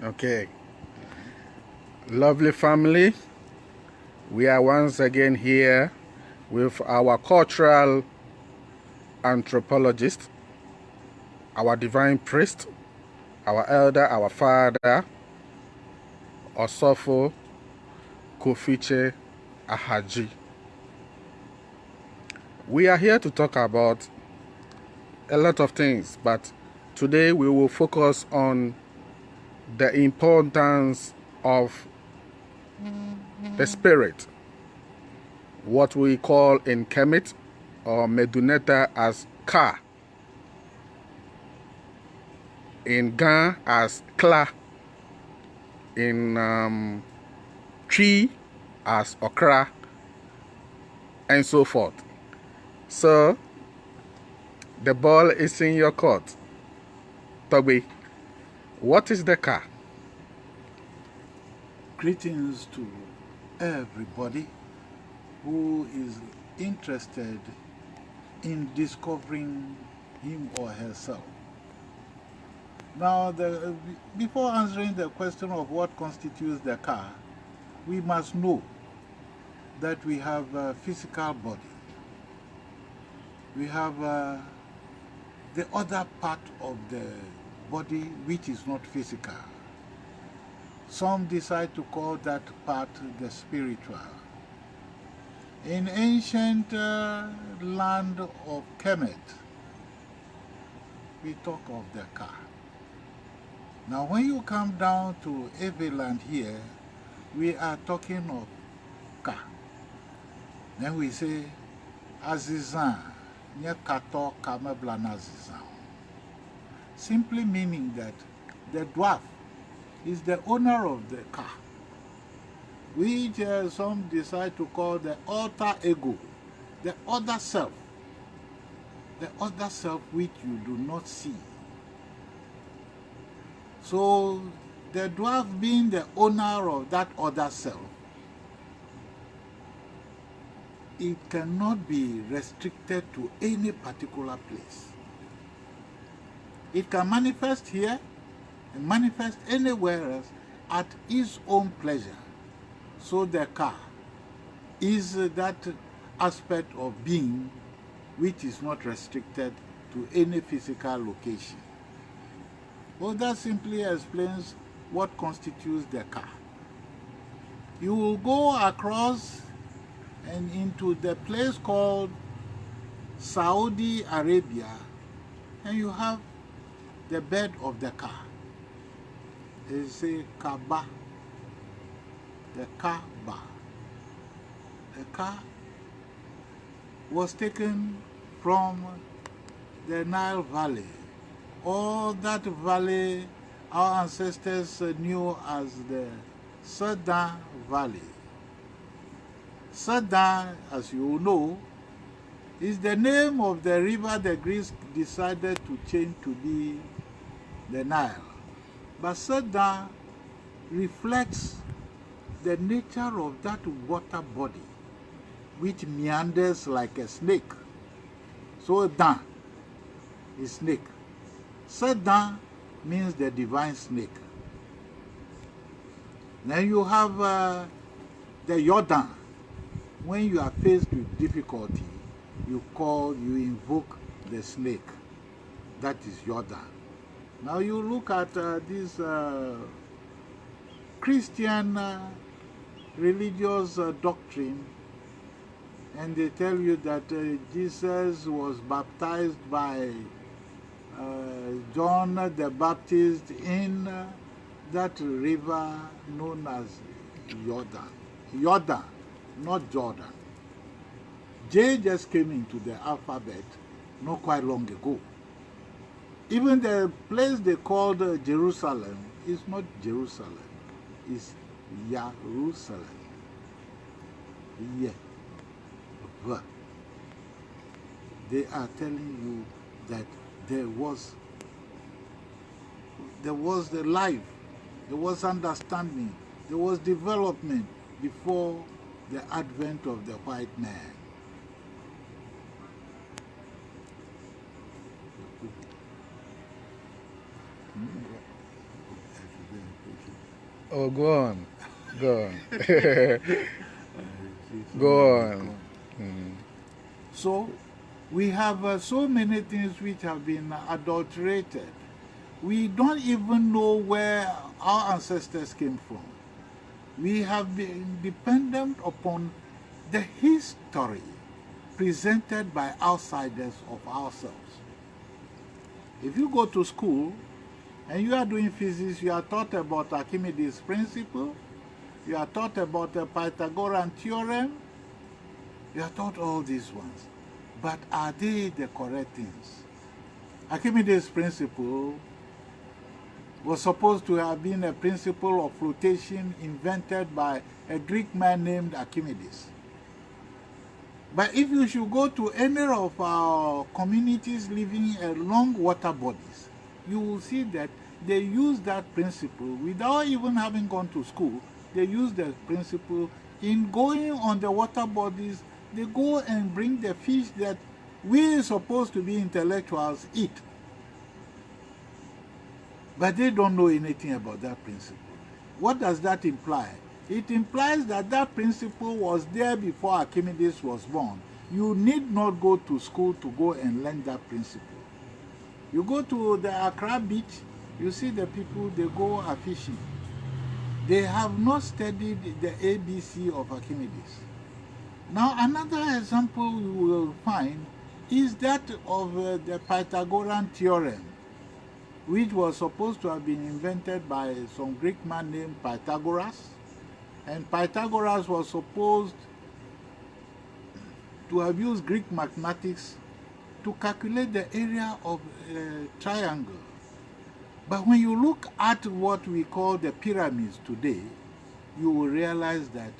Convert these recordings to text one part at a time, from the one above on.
Okay, lovely family, we are once again here with our cultural anthropologist, our divine priest, our elder, our father, Ɔsɔfo Kofitse Ahadzi. We are here to talk about a lot of things, but today we will focus on the importance of the spirit, what we call in Kemet or Meduneta as Ka, in Ga as Kla, in Tree as Okra, and so forth. So, the ball is in your court. Toby, what is the Ka? Greetings to everybody who is interested in discovering him or herself. Now, before answering the question of what constitutes the Ka, we must know that we have a physical body. We have the other part of the body which is not physical. Some decide to call that part the spiritual. In ancient land of Kemet, we talk of the Ka. Now when you come down to Eveland here, we are talking of Ka. Then we say, Azizan, nye kato kameblan Azizan. Simply meaning that the dwarf is the owner of the Ka, which some decide to call the alter ego, the other self which you do not see. So the dwarf being the owner of that other self, it cannot be restricted to any particular place. It can manifest here and manifest anywhere else at his own pleasure. So the Ka is that aspect of being which is not restricted to any physical location. Well, that simply explains what constitutes the Ka. You will go across and into the place called Saudi Arabia, and you have the bed of the Ka. They say Kaaba, the Kaaba. The Ka was taken from the Nile Valley. All that valley our ancestors knew as the Sudan Valley. Sudan, as you know, is the name of the river the Greeks decided to change to be the Nile. But Sudan reflects the nature of that water body, which meanders like a snake. So Dan is snake. Sudan means the divine snake. Then you have the Jordan. When you are faced with difficulty, you invoke the snake. That is Jordan. Now you look at this Christian religious doctrine, and they tell you that Jesus was baptized by John the Baptist in that river known as Jordan. Jordan, not Jordan. J just came into the alphabet not quite long ago. Even the place they called Jerusalem is not Jerusalem, it's Jerusalem. Yeah. But they are telling you that there was the life, there was understanding, there was development before the advent of the white man. Oh, go on. Go on. Go on. So, we have so many things which have been adulterated. We don't even know where our ancestors came from. We have been dependent upon the history presented by outsiders of ourselves. If you go to school and you are doing physics, you are taught about Archimedes' principle, you are taught about the Pythagorean theorem, you are taught all these ones. But are they the correct things? Archimedes' principle was supposed to have been a principle of flotation invented by a Greek man named Archimedes. But if you should go to any of our communities living along water bodies, you will see that they use that principle without even having gone to school. They use the principle in going on the water bodies. They go and bring the fish that we supposed to be intellectuals eat. But they don't know anything about that principle. What does that imply? It implies that that principle was there before Archimedes was born. You need not go to school to go and learn that principle. You go to the Accra beach, you see the people, they go fishing. They have not studied the ABC of Archimedes. Now, another example you will find is that of the Pythagorean theorem, which was supposed to have been invented by some Greek man named Pythagoras. And Pythagoras was supposed to have used Greek mathematics to calculate the area of a triangle. But when you look at what we call the pyramids today, you will realize that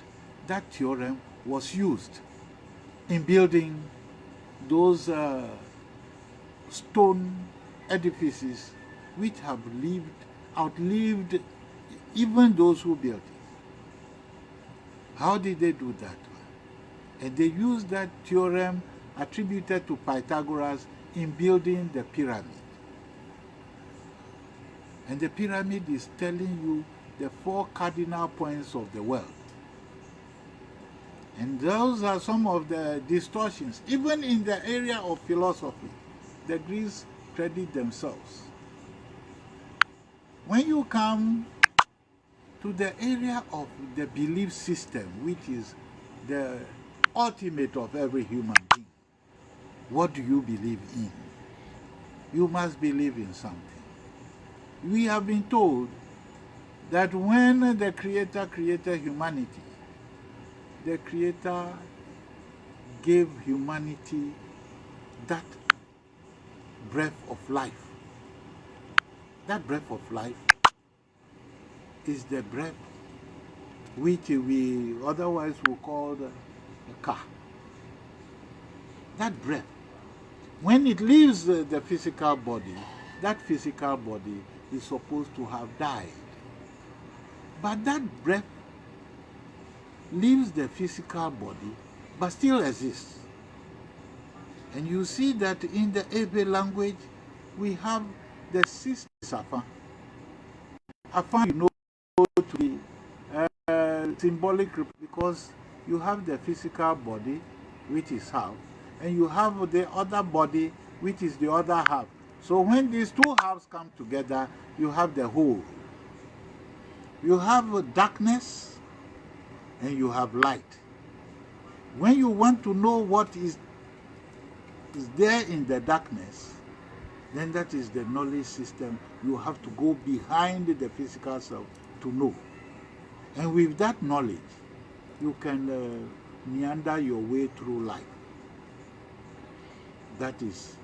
that theorem was used in building those stone edifices which have outlived even those who built it. How did they do that? And they used that theorem attributed to Pythagoras in building the pyramid. And the pyramid is telling you the 4 cardinal points of the world. And those are some of the distortions. Even in the area of philosophy, the Greeks credit themselves. When you come to the area of the belief system, which is the ultimate of every human being, what do you believe in? You must believe in something. We have been told that when the Creator created humanity, the Creator gave humanity that breath of life. That breath of life is the breath which we otherwise will call a car. That breath, when it leaves the physical body, that physical body is supposed to have died. But that breath leaves the physical body, but still exists. And you see that in the Ebe language, we have the system Afa. Afa, you know, to be symbolic because you have the physical body, which is half, and you have the other body, which is the other half. So when these two halves come together, you have the whole. You have darkness and you have light. When you want to know what is there in the darkness, then that is the knowledge system. You have to go behind the physical self to know. And with that knowledge, you can meander your way through life. That is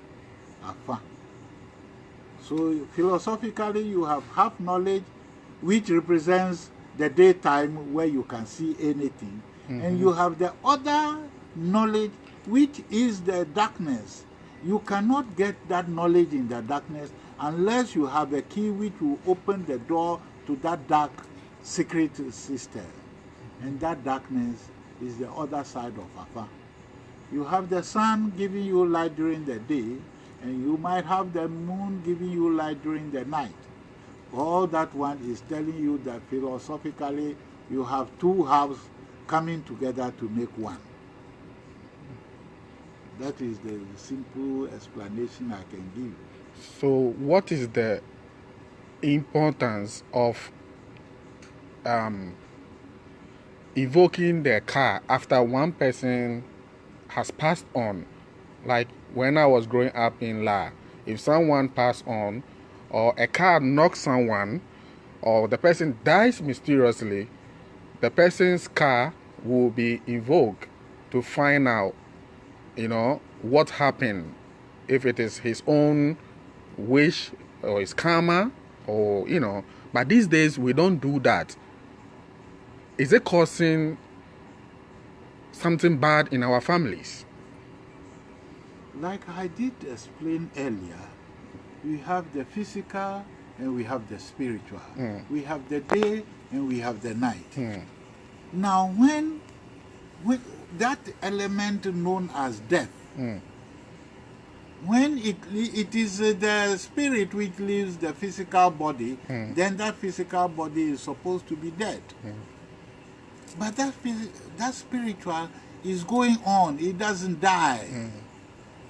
Afa. So philosophically, you have half knowledge, which represents the daytime where you can see anything. And you have the other knowledge, which is the darkness. You cannot get that knowledge in the darkness unless you have a key which will open the door to that dark secret system. And that darkness is the other side of Afa. You have the sun giving you light during the day, and you might have the moon giving you light during the night. All that one is telling you that philosophically you have two halves coming together to make one. That is the simple explanation I can give. So, what is the importance of evoking the car after one person has passed on? Like when I was growing up in La, if someone passed on, or a car knocks someone, or the person dies mysteriously, the person's car will be invoked to find out, what happened. If it is his own wish or his karma, or but these days we don't do that. Is it causing something bad in our families? Like I did explain earlier, we have the physical and we have the spiritual. We have the day and we have the night. Now, when that element known as death, when it is the spirit which leaves the physical body, then that physical body is supposed to be dead. But that spiritual is going on, it doesn't die.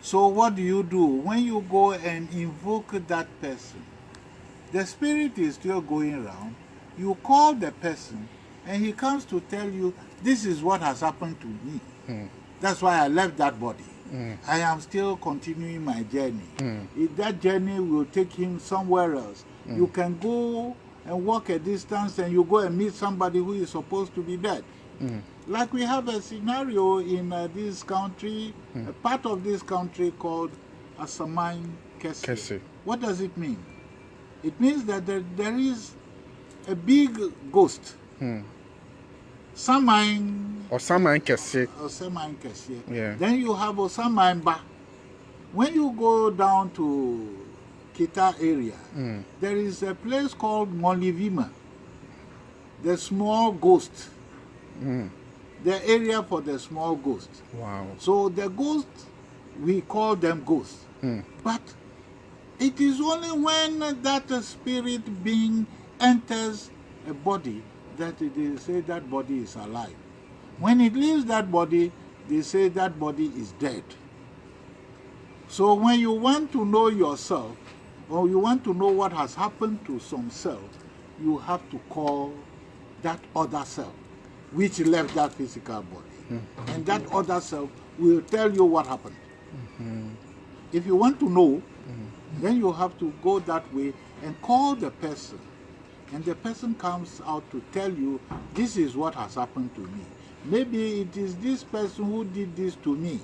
So what do? When you go and invoke that person, the spirit is still going around, you call the person and he comes to tell you, this is what has happened to me. That's why I left that body. I am still continuing my journey. If that journey will take him somewhere else, you can go and walk a distance and you go and meet somebody who is supposed to be dead. Like we have a scenario in this country, a part of this country called Asaman Kese. What does it mean? It means that there is a big ghost. Saman Kese. Yeah. Then you have Osaman Ba. When you go down to Kita area, there is a place called Molivima, the small ghost. The area for the small ghost. Wow. So the ghosts, we call them ghosts. But it is only when that spirit being enters a body that they say that body is alive. When it leaves that body, they say that body is dead. So when you want to know yourself, or you want to know what has happened to some self, you have to call that other self, which left that physical body. And that other self will tell you what happened. If you want to know, then you have to go that way and call the person. And the person comes out to tell you, this is what has happened to me. Maybe it is this person who did this to me.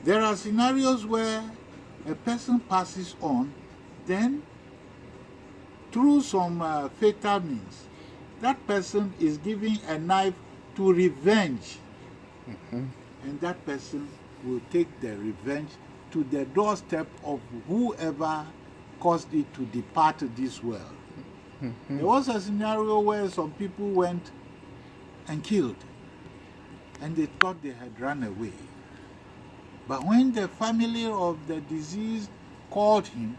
There are scenarios where a person passes on, then through some fatal means, that person is giving a knife to revenge. And that person will take the revenge to the doorstep of whoever caused it to depart this world. There was a scenario where some people went and killed, and they thought they had run away. But when the family of the deceased called him,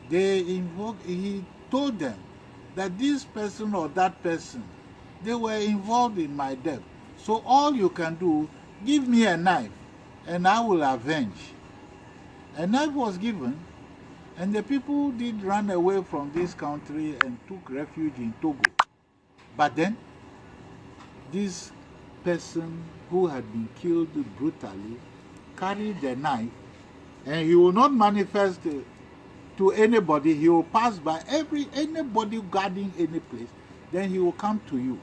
he told them that this person or that person, they were involved in my death. So all you can do, give me a knife, and I will avenge. A knife was given, and the people did run away from this country and took refuge in Togo. But then, this person who had been killed brutally carried the knife, and he will not manifest to anybody. He will pass by anybody guarding any place. Then he will come to you.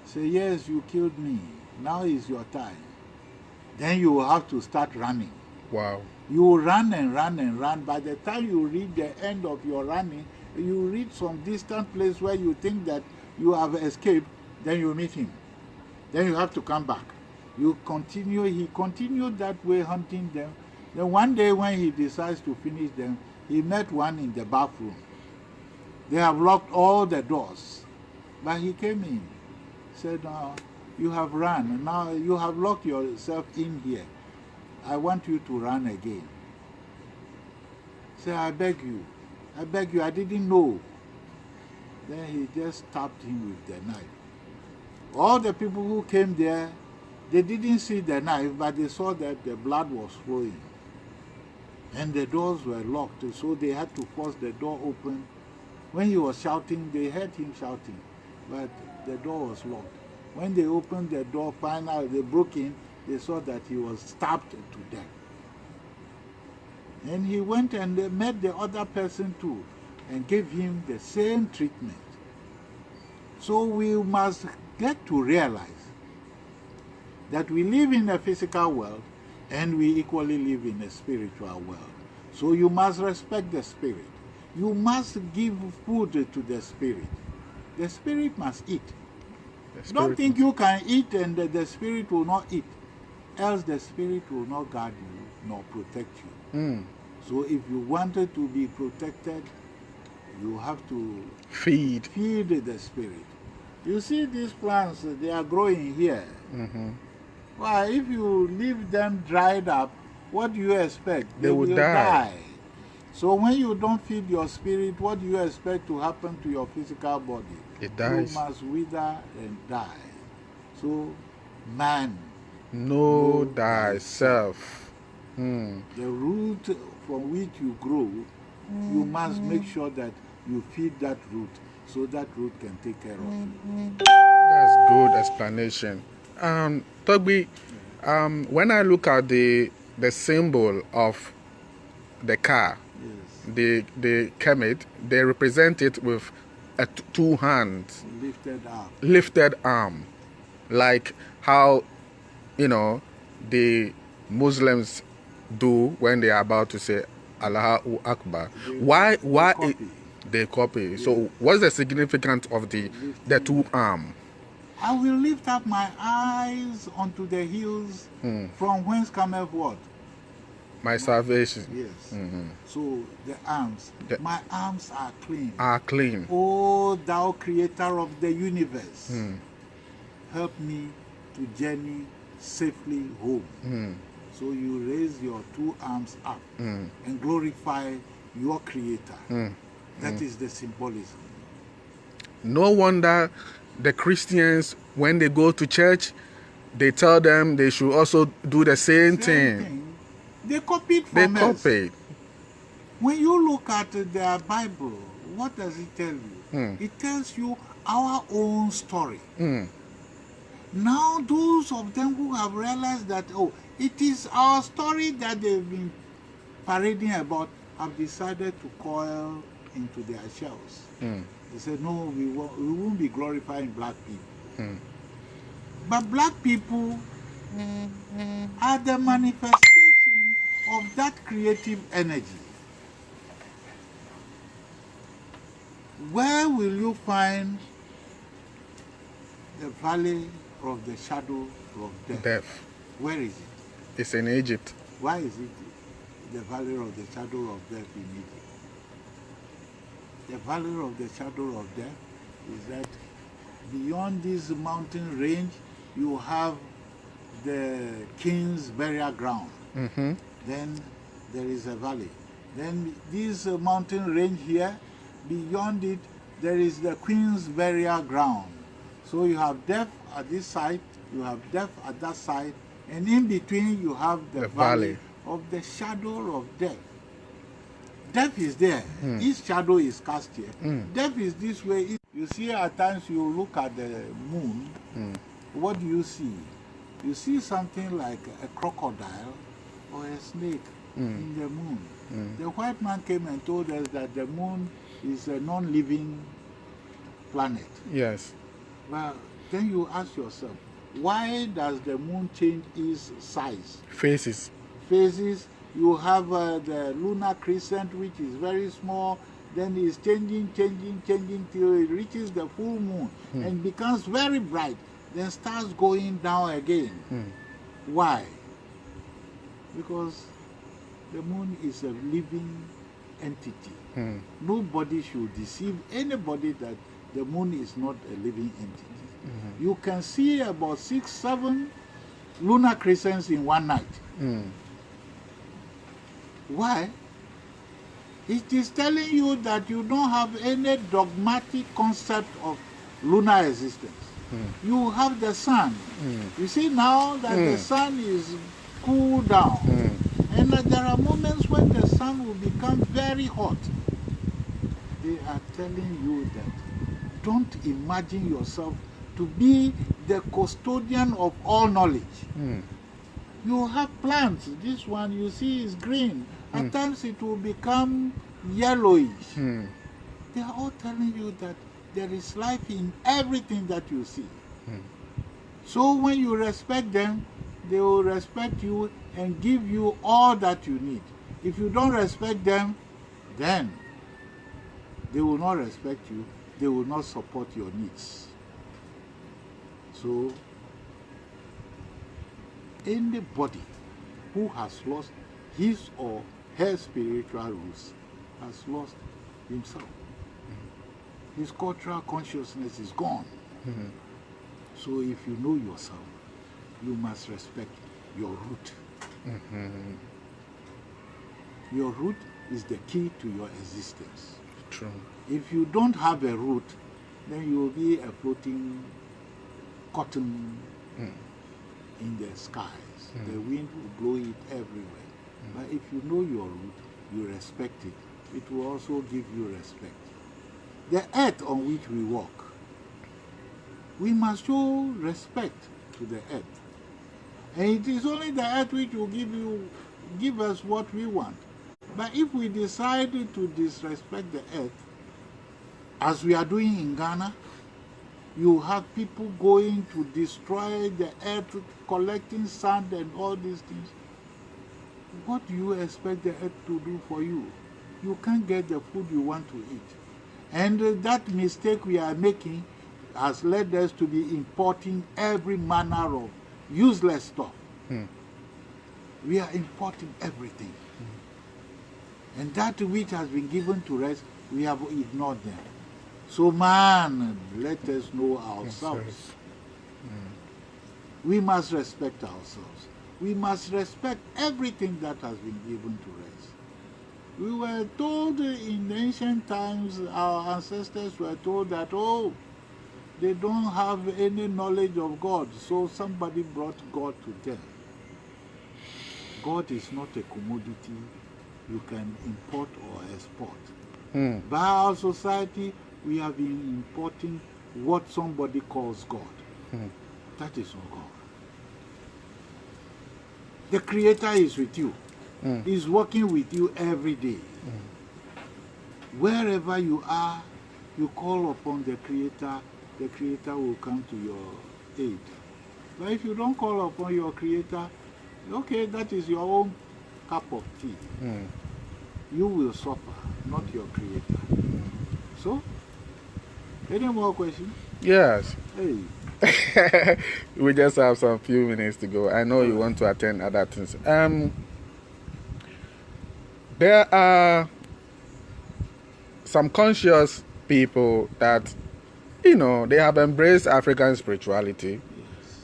Say, yes, you killed me. Now is your time. Then you will have to start running. Wow. You will run and run and run. By the time you reach the end of your running, you reach some distant place where you think that you have escaped, then you meet him. Then you have to come back. He continued that way hunting them. Then one day when he decides to finish them, he met one in the bathroom. They have locked all the doors. But he came in, said, you have run, and now you have locked yourself in here. I want you to run again. Say, I beg you. I beg you, I didn't know. Then he just stabbed him with the knife. All the people who came there, they didn't see the knife, but they saw that the blood was flowing. And the doors were locked, so they had to force the door open. When he was shouting, they heard him shouting, but the door was locked. When they opened the door, finally they broke in, they saw that he was stabbed to death. And he went and they met the other person too and gave him the same treatment. So we must get to realize that we live in a physical world and we equally live in a spiritual world. So you must respect the spirit. You must give food to the spirit. The spirit must eat. Don't think you can eat and the spirit will not eat, else the spirit will not guard you nor protect you. So if you wanted to be protected, you have to feed the spirit. You see these plants, they are growing here. Well, if you leave them dried up, what do you expect? They will die. So when you don't feed your spirit, what do you expect to happen to your physical body? It dies. You must wither and die. So, man, know thyself. The root from which you grow, you must make sure that you feed that root so that root can take care of you. That's good explanation. Togbi, when I look at the symbol of the car, yes, the Kemet, they represent it with two hands. Lifted arm. Like how, the Muslims do when they are about to say Allahu Akbar. They copy? Yes. So what's the significance of the two arm? I will lift up my eyes unto the hills from whence cometh what? My salvation. Yes. So the arms, my arms are clean. Are clean. O thou creator of the universe, help me to journey safely home. So you raise your two arms up and glorify your creator. That is the symbolism. No wonder the Christians, when they go to church, they tell them they should also do the same thing. They copied from us. They copied. When you look at the Bible, what does it tell you? It tells you our own story. Now those of them who have realized that, it is our story that they've been parading about, have decided to coil into their shells. They said, no, we won't be glorifying black people. But black people are the manifestation of that creative energy. Where will you find the valley of the shadow of death? Where is it? It's in Egypt. Why is it the valley of the shadow of death in Egypt? The valley of the shadow of death is that beyond this mountain range, you have the king's burial ground. Then there is a valley. Then this mountain range here, beyond it, there is the queen's burial ground. So you have death at this side, you have death at that side, and in between you have the valley of the shadow of death. Death is there. Its shadow is cast here. Death is this way. You see, at times you look at the moon. What do you see? You see something like a crocodile or a snake in the moon. The white man came and told us that the moon is a non-living planet. Yes. Well, then you ask yourself, why does the moon change its size? Phases. You have the lunar crescent, which is very small, then it's changing till it reaches the full moon and becomes very bright, then starts going down again. Why? Because the moon is a living entity. Nobody should deceive anybody that the moon is not a living entity. You can see about 6-7 lunar crescents in one night. Why? It is telling you that you don't have any dogmatic concept of lunar existence. You have the sun. You see now that the sun is cooled down. And there are moments when the sun will become very hot. They are telling you that don't imagine yourself to be the custodian of all knowledge. You have plants. This one you see is green. At times it will become yellowish. They are all telling you that there is life in everything that you see. So when you respect them, they will respect you and give you all that you need. If you don't respect them, then they will not respect you. They will not support your needs. So anybody who has lost his or her spiritual roots has lost himself. His cultural consciousness is gone. So if you know yourself, you must respect your root. Your root is the key to your existence. True. If you don't have a root, then you will be a floating cotton in the skies. The wind will blow it everywhere. But if you know your root, you respect it. It will also give you respect. The earth on which we walk, we must show respect to the earth. And it is only the earth which will give us what we want. But if we decide to disrespect the earth, as we are doing in Ghana, you have people going to destroy the earth, collecting sand and all these things. What do you expect the earth to do for you? You can't get the food you want to eat. And that mistake we are making has led us to be importing every manner of useless stuff. We are importing everything. And that which has been given to us, we have ignored them. So man, let us know ourselves. We must respect ourselves. We must respect everything that has been given to us. We were told in ancient times, our ancestors were told that, oh, they don't have any knowledge of God, so somebody brought God to them. God is not a commodity you can import or export. By our society, we have been importing what somebody calls God. That is not God. The Creator is with you. He's working with you every day. Wherever you are, you call upon the Creator will come to your aid. But if you don't call upon your Creator, okay, that is your own cup of tea. You will suffer, not your Creator. So, any more questions? Yes. Hey. We just have some few minutes to go. I know you want to attend other things. There are some conscious people that, they have embraced African spirituality,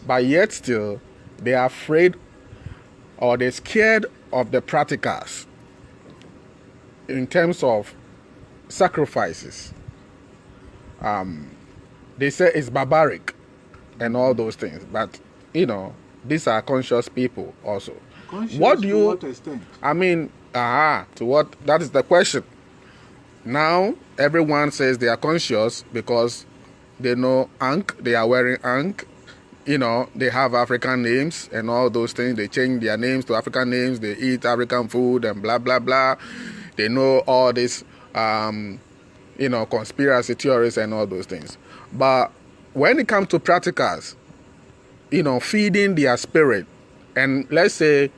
but yet still they are afraid or they're scared of the practicals in terms of sacrifices. They say it's barbaric and all those things, but these are conscious people also. Conscious what do you? To what extent? I mean, to what? That is the question. Now everyone says they are conscious because they know Ankh. They are wearing Ankh. They have African names and all those things. They change their names to African names. They eat African food and blah blah blah. They know all this. Conspiracy theories and all those things. But when it comes to practicals, feeding their spirit, and let's say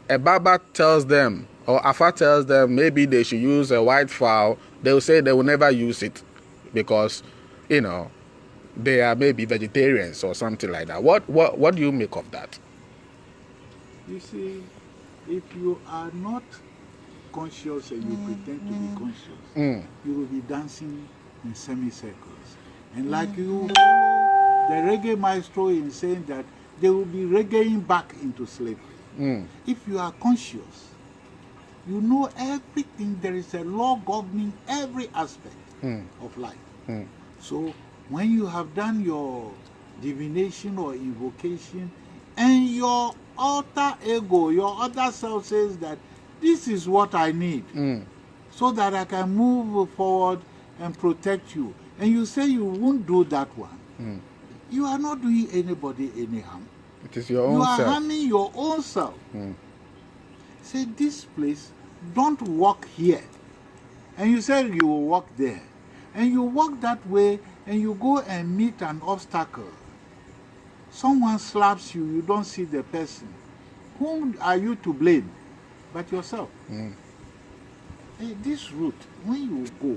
a Baba tells them, or Afa tells them, maybe they should use a white fowl, they will say they will never use it because, they are maybe vegetarians or something like that. What do you make of that? You see, if you are not conscious and you pretend to be conscious, you will be dancing in semicircles. And like you, the reggae maestro in saying that they will be reggaeing back into slavery. If you are conscious, You know everything. There is a law governing every aspect of life. So when you have done your divination or invocation, and your alter ego, your other self says that this is what I need, so that I can move forward and protect you, and you say you won't do that one, you are not doing anybody any harm. It is your own You are self. harming your own self. Say, this place, don't walk here. And you say you will walk there. And you walk that way, and you go and meet an obstacle. Someone slaps you, you don't see the person. Whom are you to blame? But yourself. Hey, this route, when you go,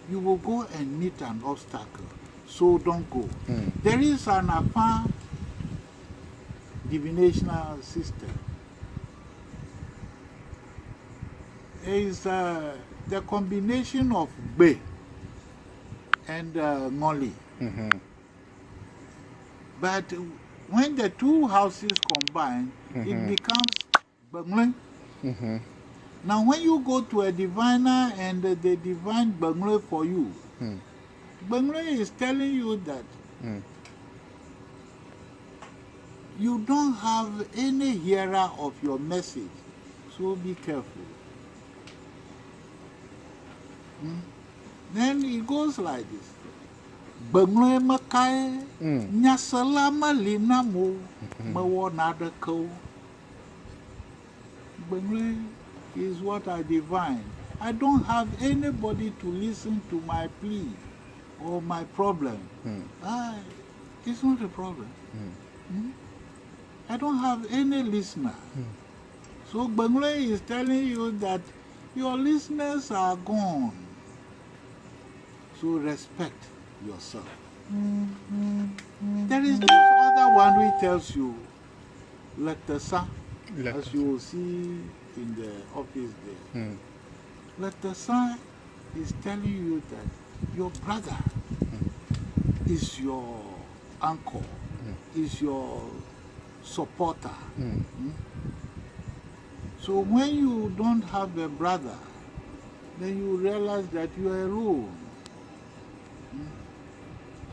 you will go and meet an obstacle. So don't go. There is an afar divinational system. Is the combination of Be and Ngoli. But when the two houses combine, it becomes Bengle. Now, when you go to a diviner and they divine Bengle for you, Bengle is telling you that you don't have any hearer of your message, so be careful. Then it goes like this. Bengle makai nyasalama linamo mawanadako. Bengle is what I divine. I don't have anybody to listen to my plea or my problem. It's not a problem. I don't have any listener. So Bengle is telling you that your listeners are gone. So respect yourself. There is this other one which tells you, let the sun, as you will see in the office there. Let the sun is telling you that your brother is your uncle, is your supporter. So when you don't have a brother, then you realize that you are alone.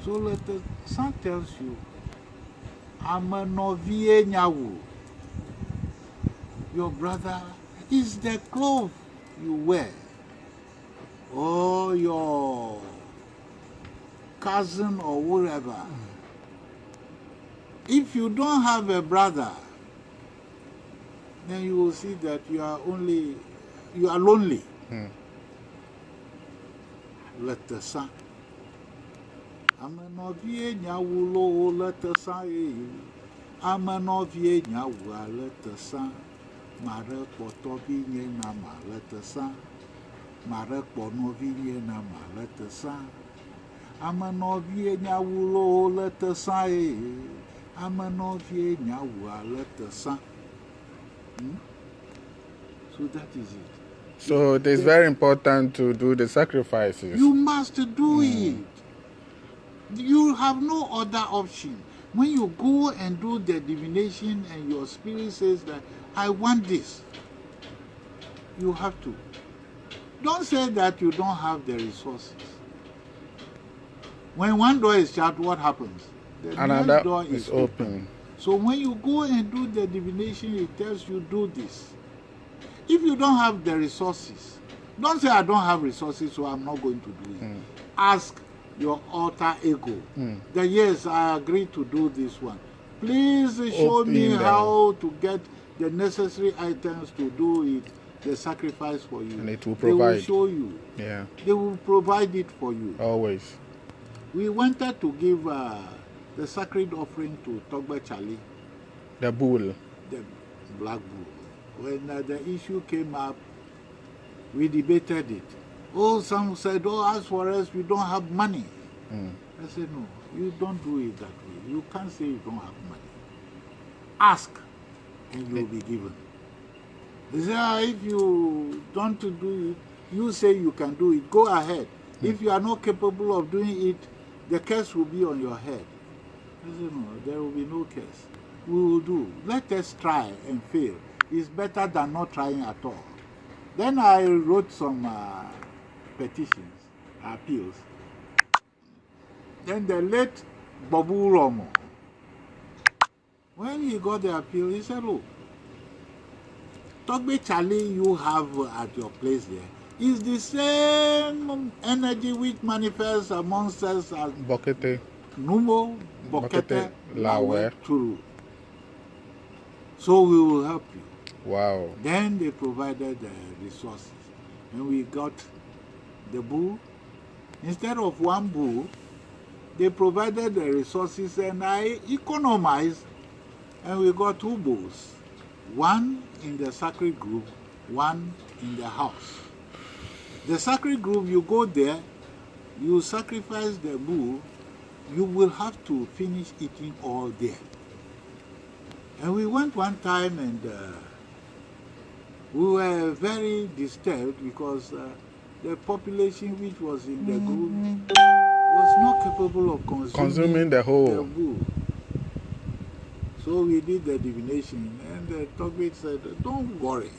So let the sun tells you, I'm a novie nyawu. Your brother is the clothes you wear, or your cousin or whatever. If you don't have a brother, then you will see that you are lonely. Let the sun. I'm a novie nyawulo, let the sun. I'm a novie nyawa, let the sun. Mare potobi nye nama, let the sun. Mare ponovi nye nama, let the sun. I'm a novie nyawulo, let the sun. I'm a novie nyawa, let the sun. So that is it. So it is very important to do the sacrifices. You must do it. You have no other option. When you go and do the divination and your spirit says that, I want this, you have to. Don't say that you don't have the resources. When one door is shut, what happens? The Another next door is open. So when you go and do the divination, it tells you do this. If you don't have the resources, don't say I don't have resources, so I'm not going to do it. Ask your alter ego that yes, I agree to do this one. Please show me how to get the necessary items to do it, the sacrifice for you. And it will provide. They will show you. Yeah. They will provide it for you. Always. We wanted to give the sacred offering to Togba Charlie. The bull. The black bull. When the issue came up, we debated it. Oh, some said, oh, as for us, we don't have money. I said, no, you don't do it that way. You can't say you don't have money. Ask, and you'll be given. They say, if you don't do it, you say you can do it, go ahead. If you are not capable of doing it, the curse will be on your head. I said, no, there will be no curse. We will do. Let us try and fail. It's better than not trying at all. Then I wrote some petitions, appeals. Then the late Babu Romo, when he got the appeal, he said, look, Togbe Charlie you have at your place there is the same energy which manifests amongst us as Bokete. Numo, Bokete, Lawe. Churu. So we will help you. Wow. Then they provided the resources. And we got the bull. Instead of one bull, they provided the resources and I economized and we got 2 bulls. One in the sacred group, one in the house. The sacred group, you go there, you sacrifice the bull, you will have to finish eating all there. And we went one time and we were very disturbed because the population which was in the group was not capable of consuming the whole. bull. So we did the divination and the Togbe said, don't worry.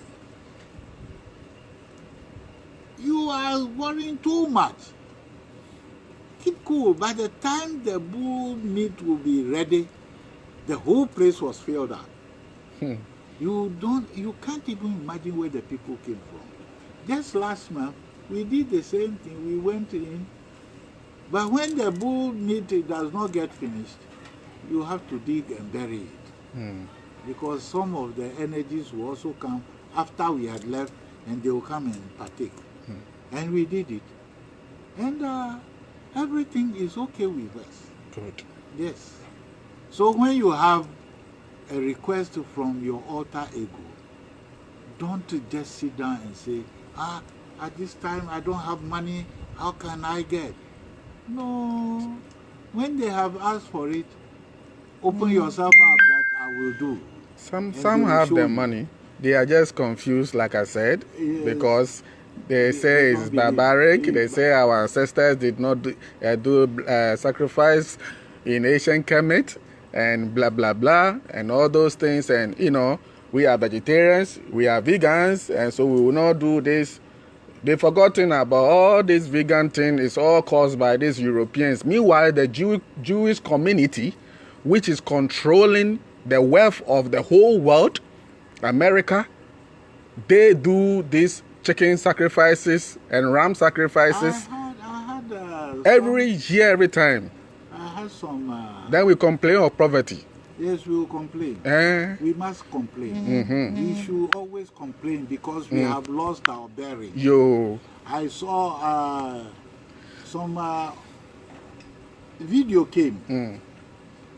You are worrying too much. Keep cool. By the time the bull meat will be ready, the whole place was filled up. You can't even imagine where the people came from. Just last month, we did the same thing. We went in, but when the bull meat does not get finished, you have to dig and bury it. Because some of the energies will also come after we had left and they will come and partake. And we did it. And everything is okay with us. Good. Yes. So when you have a request from your alter ego, don't just sit down and say, at this time I don't have money, how can I get? No. When they have asked for it, open yourself up that I will do. Some have the money. They are just confused, like I said, because they say it's barbaric. They say our ancestors did not do sacrifice in ancient Kemet and blah, blah, blah, and all those things. And, you know, we are vegetarians, we are vegans, and so we will not do this. They've forgotten about all this vegan thing. It's all caused by these Europeans. Meanwhile, the Jewish community, which is controlling the wealth of the whole world, America, they do these chicken sacrifices and ram sacrifices I had every year, every time. I had some... Then we complain of poverty. Yes, we will complain. We must complain. We should always complain because we have lost our bearing. I saw some video came.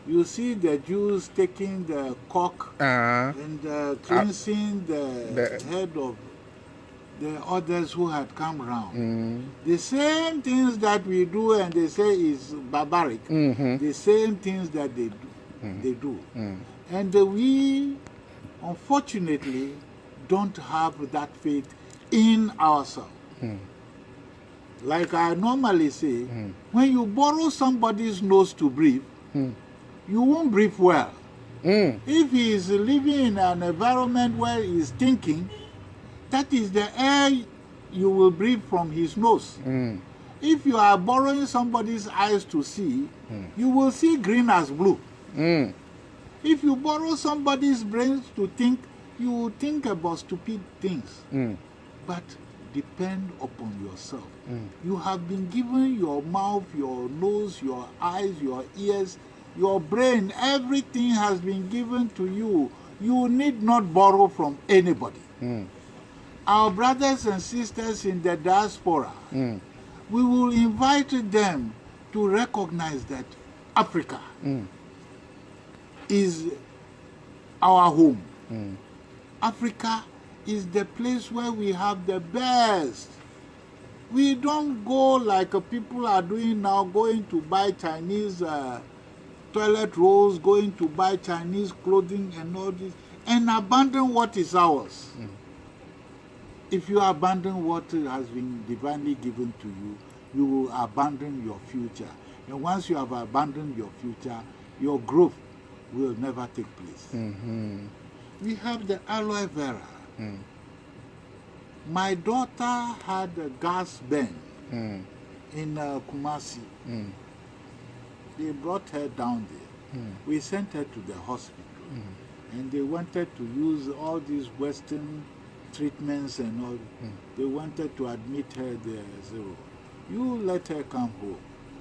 You see the Jews taking the cock and cleansing the head of the others who had come around. The same things that we do and they say is barbaric, the same things that they do. And we, unfortunately, don't have that faith in ourselves. Like I normally say, when you borrow somebody's nose to breathe, you won't breathe well. If he is living in an environment where he is thinking, that is the air you will breathe from his nose. If you are borrowing somebody's eyes to see, you will see green as blue. If you borrow somebody's brains to think, you will think about stupid things. But depend upon yourself. You have been given your mouth, your nose, your eyes, your ears, your brain, everything has been given to you. You need not borrow from anybody. Our brothers and sisters in the diaspora, we will invite them to recognize that Africa is our home. Africa is the place where we have the best. We don't go like people are doing now, going to buy Chinese toilet rolls, going to buy Chinese clothing and all this, and abandon what is ours. If you abandon what has been divinely given to you, you will abandon your future. And once you have abandoned your future, your growth will never take place. We have the aloe vera. My daughter had a gas burn in Kumasi. They brought her down there. We sent her to the hospital. And they wanted to use all these Western treatments and all. They wanted to admit her there. So, you let her come home.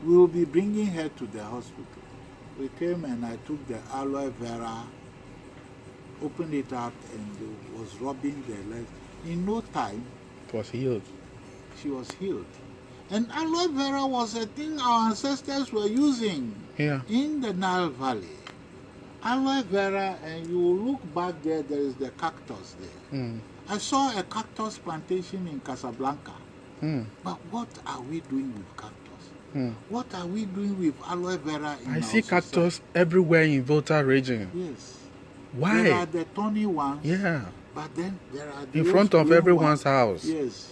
We will be bringing her to the hospital. We came and I took the aloe vera, opened it up, and was rubbing the leg. In no time, It was healed. she was healed. And aloe vera was a thing our ancestors were using in the Nile Valley. Aloe vera, and you look back there, there is the cactus there. I saw a cactus plantation in Casablanca. But what are we doing with cactus? What are we doing with aloe vera in I our see cactus society? everywhere in Volta region. Yes. Why? There are the thorny ones. Yeah. But then there are the In front of green everyone's ones. house. Yes.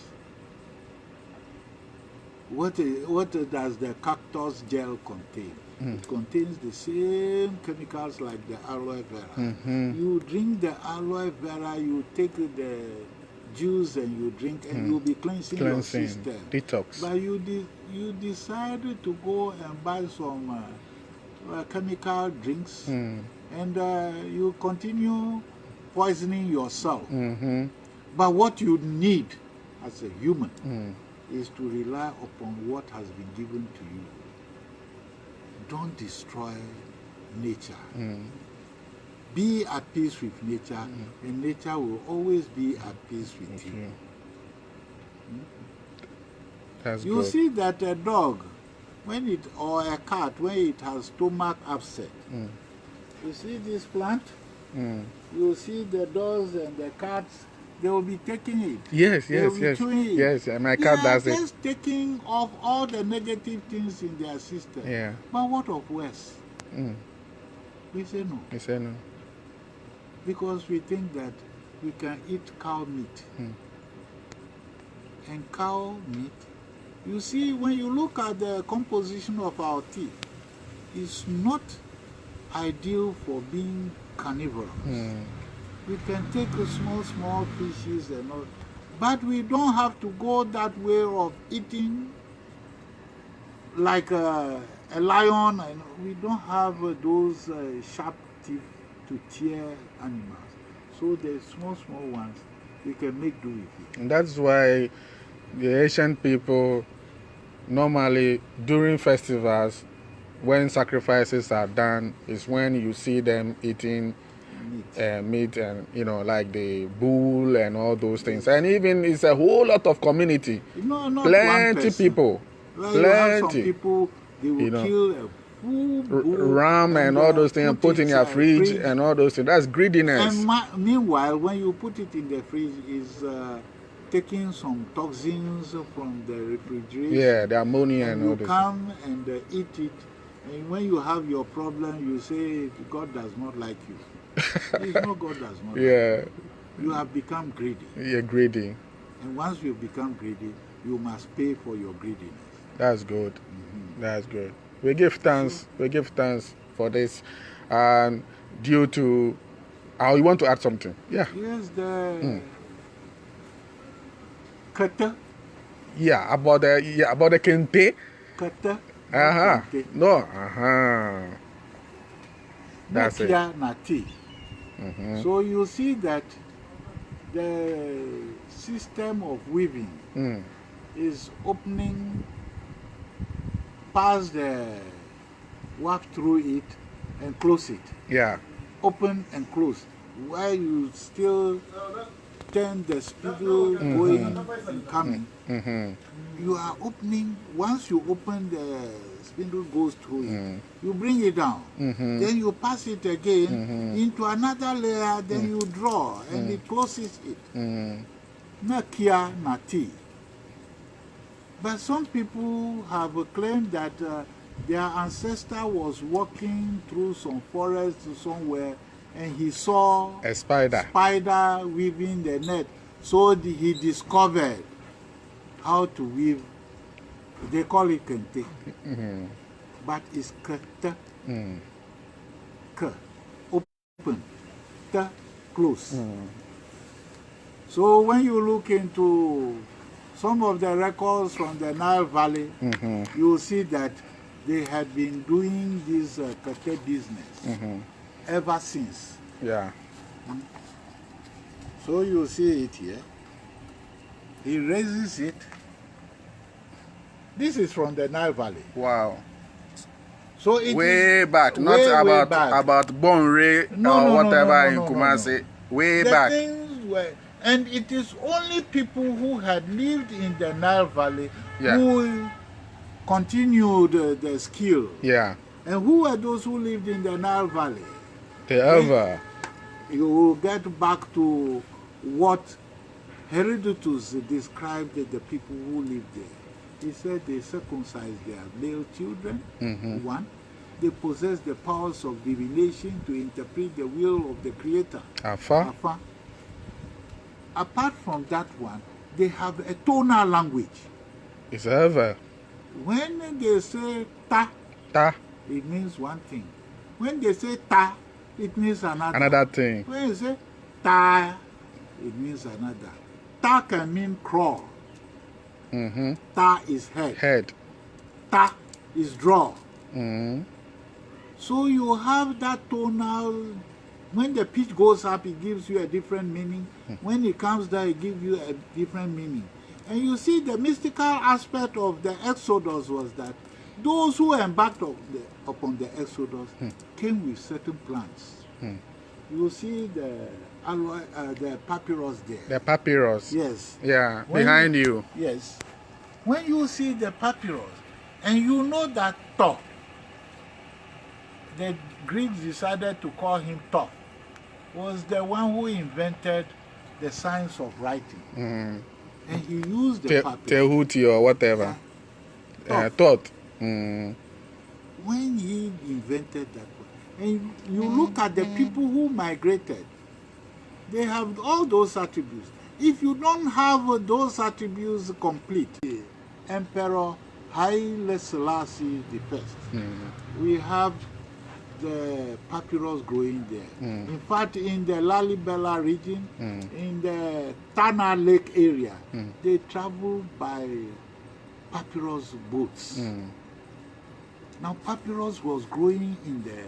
What does the cactus gel contain? It contains the same chemicals like the aloe vera. You drink the aloe vera, you take the juice and you drink, and you'll be cleansing your system. Detox. But you decided to go and buy some chemical drinks, and you continue poisoning yourself. But what you need as a human is to rely upon what has been given to you. Don't destroy nature. Be at peace with nature, and nature will always be at peace with you. That's You good. see that a dog, or a cat, when it has stomach upset, you see this plant, you see the dogs and the cats, they will be taking it. Yes, They will be chewing it. Yes, my cat does They are it. just taking off all the negative things in their system. Yeah. But what of worse? We say no. I say no. Because we think that we can eat cow meat. And cow meat, you see, when you look at the composition of our teeth, it's not ideal for being carnivorous. We can take a small fishes and all, but we don't have to go that way of eating like a lion, and we don't have those sharp teeth to tear animals. So the small ones, we can make do with it. And that's why the Asian people normally during festivals, when sacrifices are done, is when you see them eating meat and like the bull and all those things. And even it's a whole lot of community. No, not plenty one person. people. Well, you have some Plenty. people, they will kill a full bull Ram and all those things and put in your fridge and all those things. That's greediness. And meanwhile, when you put it in the fridge, is taking some toxins from the refrigeration. Yeah, the ammonia and all you this. come and eat it, and when you have your problem, you say God does not like you. It's not God does not like you. You have become greedy. You're greedy. And once you become greedy, you must pay for your greediness. That's good. That's good. We give thanks. We give thanks for this. And due to, you want to add something? Yeah. Yes, the kata. Yeah, about the kente. Kata. No. That's it. Nati. So you see that the system of weaving is opening past the warp through it and close it. Yeah. Open and close. While you still turn the spindle going and coming. You are opening, once you open the spindle goes through it, you bring it down. Then you pass it again into another layer, then you draw and it closes it. Nakia nati. But some people have claimed that their ancestor was walking through some forest somewhere and he saw A spider. Weaving the net. So he discovered how to weave. They call it kente. But it's kata. Ka. Open. Ta. Close. So when you look into some of the records from the Nile Valley, you will see that they had been doing this kete business ever since. Yeah. So you see it here. He raises it. This is from the Nile Valley. Wow. So it way is back, not way about back. about Bonre or whatever in Kumasi. Way The back. things were, and it is only people who had lived in the Nile Valley Yeah. who continued the skill. Yeah. And who are those who lived in the Nile Valley? The ever. You will get back to what Herodotus described the people who lived there. He said they circumcised their male children, one. They possess the powers of divination to interpret the will of the Creator. Afa. Afa. Apart from that one, they have a tonal language. It's ever. When they say ta, Ta. it means one thing. When they say ta, it means another. Another thing. When you say ta, it means another. Ta can mean crawl. Ta is head. Head. Ta is draw. Mm-hmm. So you have that tonal. When the pitch goes up, it gives you a different meaning. When it comes down, it gives you a different meaning. And you see, the mystical aspect of the Exodus was that those who embarked upon the Exodus came with certain plants. You see the papyrus there. The papyrus. Yes. Yeah, When behind you. Yes. When you see the papyrus, and you know that Thoth, the Greeks decided to call him Thoth, was the one who invented the science of writing. And he used the papyrus. Tehuti or whatever. Thought. When he invented that one, and you look at the people who migrated, they have all those attributes. If you don't have those attributes complete, Emperor Haile Selassie I, we have the papyrus growing there. In fact, in the Lalibela region, in the Tana Lake area, they travel by papyrus boats. Now, papyrus was growing in the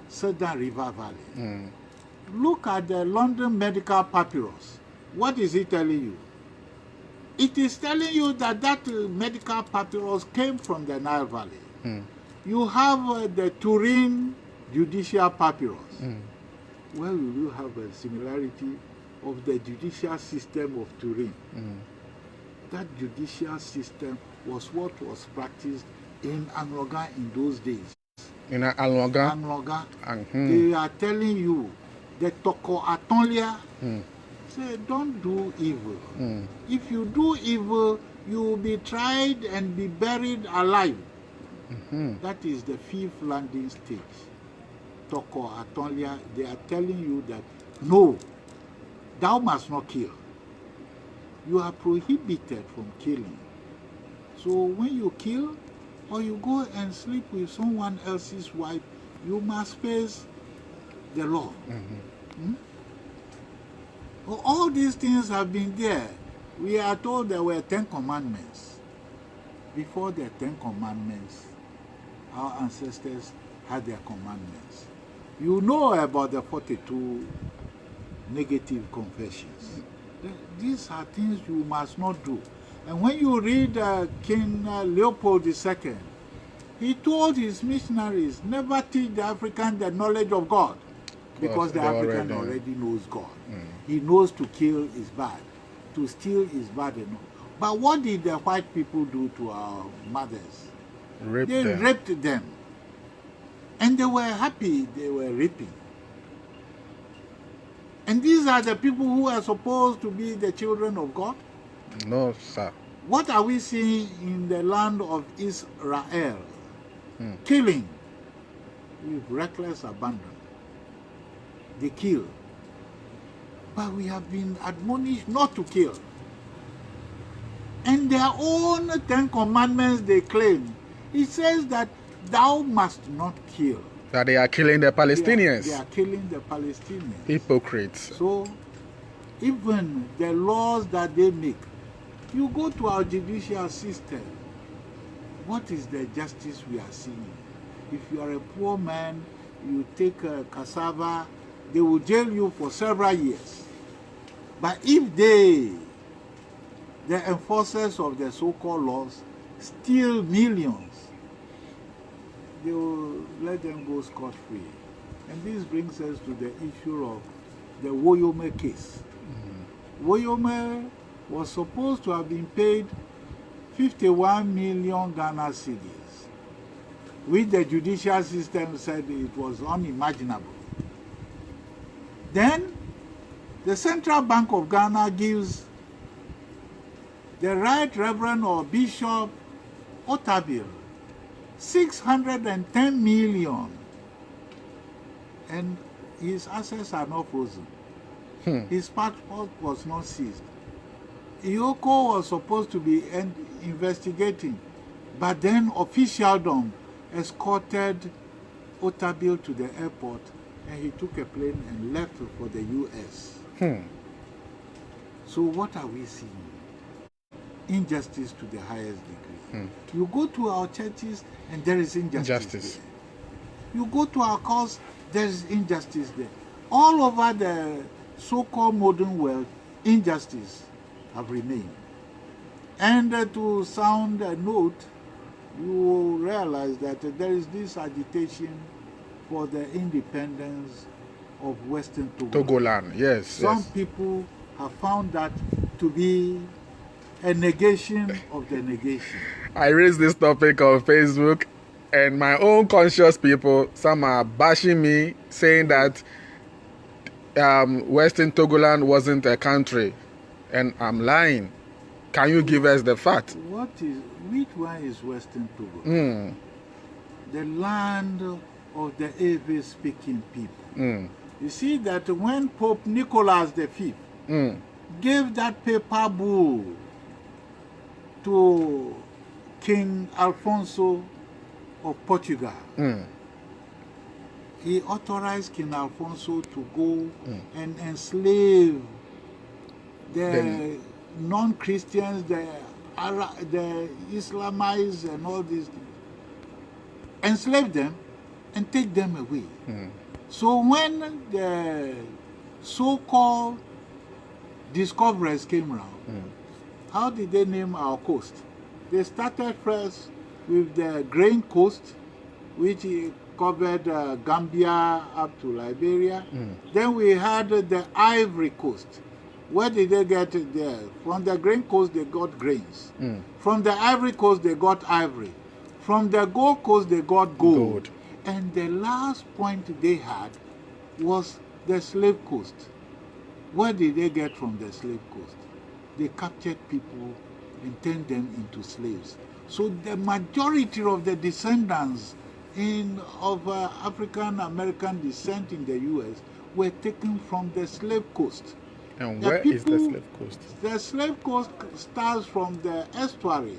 Southern River Valley. Look at the London Medical Papyrus. What is it telling you? It is telling you that that medical papyrus came from the Nile Valley. You have the Turin Judicial Papyrus. Where will you have a similarity of the judicial system of Turin? That judicial system was what was practiced in Anloga in those days. In Anloga? Anloga. They are telling you the Toko Atonlia. Say, don't do evil. If you do evil, you will be tried and be buried alive. That is the fifth landing stage. Toko Atonlia, they are telling you that, no, thou must not kill. You are prohibited from killing. So when you kill, or you go and sleep with someone else's wife, you must face the law. All these things have been there. We are told there were 10 commandments. Before the 10 commandments, our ancestors had their commandments. You know about the 42 negative confessions. These are things you must not do. And when you read King Leopold II, he told his missionaries never teach the African the knowledge of God, because the African already knows God. He knows to kill is bad, to steal is bad enough. But what did the white people do to our mothers? They raped them. And they were happy they were raping. And these are the people who are supposed to be the children of God? No, sir. What are we seeing in the land of Israel? Killing with reckless abandon. They kill. But we have been admonished not to kill. And their own 10 commandments they claim. It says that thou must not kill. That they are killing the Palestinians. They are killing the Palestinians. Hypocrites. So even the laws that they make. You go to our judicial system, what is the justice we are seeing? If you are a poor man, you take cassava, they will jail you for several years. But if the enforcers of the so-called laws, steal millions, they will let them go scot-free. And this brings us to the issue of the Woyome case. Woyome was supposed to have been paid 51 million Ghana cedis, which the judicial system said it was unimaginable. Then, the Central Bank of Ghana gives the Right Reverend or Bishop Otabil 610 million, and his assets are not frozen. His passport was not seized. Iyoko was supposed to be investigating, but then officialdom escorted Otabil to the airport, and he took a plane and left for the U.S. So what are we seeing? Injustice to the highest degree. You go to our churches and there is injustice there. You go to our courts, there is injustice there. All over the so-called modern world, injustice have remained. And to sound a note, you will realize that there is this agitation for the independence of Western Togoland. Yes. Some people have found that to be a negation of the negation. I raised this topic on Facebook, and my own conscious people, some are bashing me, saying that Western Togoland wasn't a country, and I'm lying. Can you give us the fact? Which one is Western Togoland? The land of the Ewe-speaking people. You see that when Pope Nicholas V gave that paper bull to King Alfonso of Portugal, he authorized King Alfonso to go and enslave the non-Christians, the Islamites and all these things. Enslave them and take them away. So when the so-called discoverers came around, how did they name our coast? They started first with the Grain Coast, which covered Gambia up to Liberia. Then we had the Ivory Coast. Where did they get it there? From the Grain Coast, they got grains. From the Ivory Coast, they got ivory. From the Gold Coast, they got gold. And the last point they had was the Slave Coast. Where did they get from the Slave Coast? They captured people and turned them into slaves. So the majority of the descendants of African American descent in the U.S. were taken from the Slave Coast. And where is the Slave Coast? The Slave Coast starts from the estuary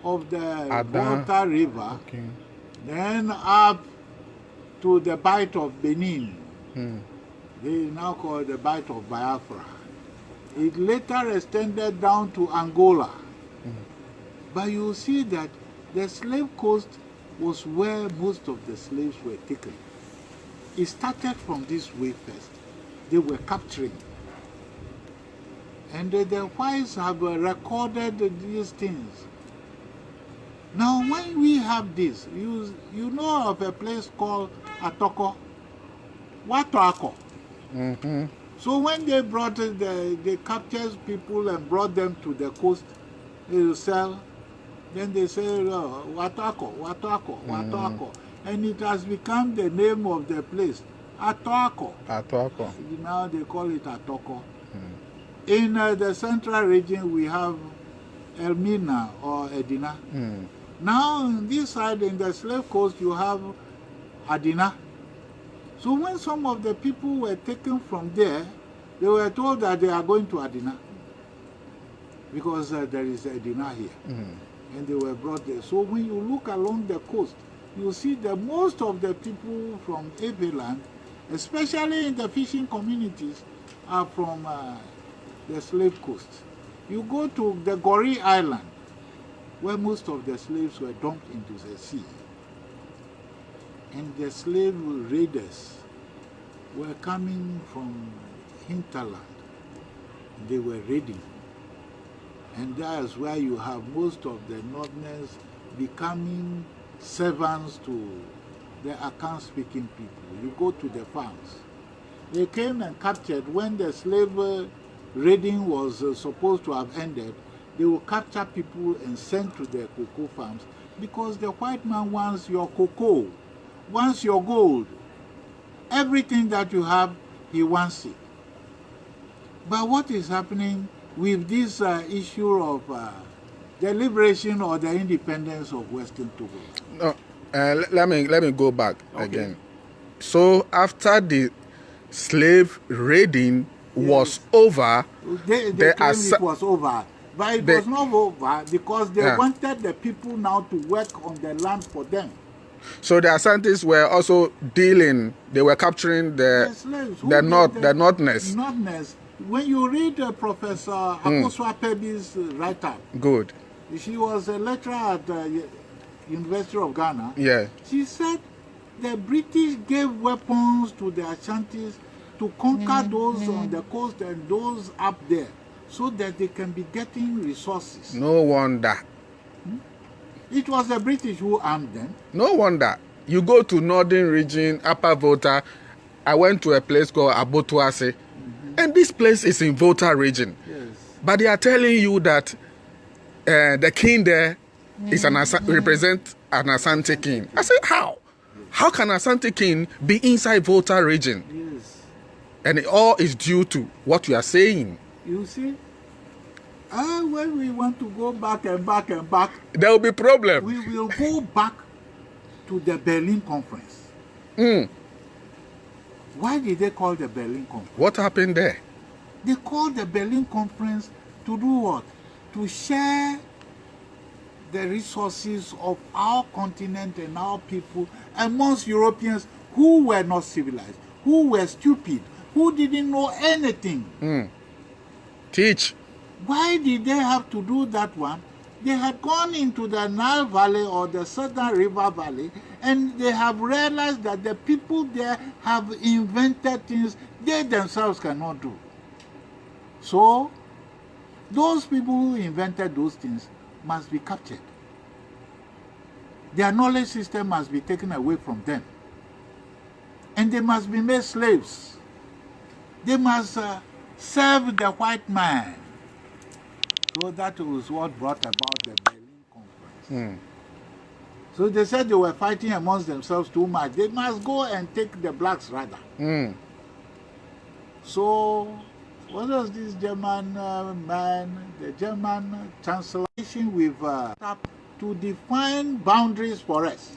of the Volta River, then up to the Bight of Benin. They now call it the Bight of Biafra. It later extended down to Angola. But you see that the Slave Coast was where most of the slaves were taken. It started from this way first. They were capturing. And the whites have recorded these things. Now, when we have this, you know of a place called Atoko, Watoako. So when they brought they captured people and brought them to the coast, they sell. Then they say, Watoako, Watoako, Watoako. And it has become the name of the place, Atoako. Atoako. Now they call it Atoko. In the central region, we have Elmina or Edina. Now, on this side, in the Slave Coast, you have Adina. So when some of the people were taken from there, they were told that they are going to Adina because there is Adina here. And they were brought there. So when you look along the coast, you see that most of the people from Ewe land, especially in the fishing communities, are from the slave coast. You go to the Goree Island, where most of the slaves were dumped into the sea. And the slave raiders were coming from hinterland. They were raiding. And that's where you have most of the Northerners becoming servants to the Akan-speaking people. You go to the farms. They came and captured, when the slave raiding was supposed to have ended, they will capture people and send to the cocoa farms, because the white man wants your cocoa, wants your gold. Everything that you have, he wants it. But what is happening with this issue of the liberation or the independence of Western Togo? No, let me go back again. So after the slave raiding was over, they claim it was over, but it was not over because they wanted the people now to work on the land for them. So the Asantes were also dealing; they were capturing the Northerners. Northerners. When you read Professor Akosua Pebi's write-up, good. She was a lecturer at the University of Ghana. Yeah. She said the British gave weapons to the Ashantis to conquer those on the coast and those up there, so that they can be getting resources. No wonder. It was the British who armed them. No wonder. You go to northern region, Upper Volta. I went to a place called Abotuase, and this place is in Volta region. Yes. But they are telling you that the king there is represent an Asante king. I said, how? How can Asante king be inside Volta region? Yes. And it all is due to what you are saying. You see? When we want to go back and back and back, there will be problem. We will go back to the Berlin Conference. Why did they call the Berlin Conference? What happened there? They called the Berlin Conference to do what? To share the resources of our continent and our people amongst Europeans who were not civilized, who were stupid, who didn't know anything. Teach. Why did they have to do that one? They had gone into the Nile Valley or the Southern River Valley, and they have realized that the people there have invented things they themselves cannot do. So, those people who invented those things must be captured. Their knowledge system must be taken away from them. And they must be made slaves. They must serve the white man. So that was what brought about the Berlin Conference. So they said they were fighting amongst themselves too much. They must go and take the blacks rather. So what was this German man, the German chancellor, with to define boundaries for us.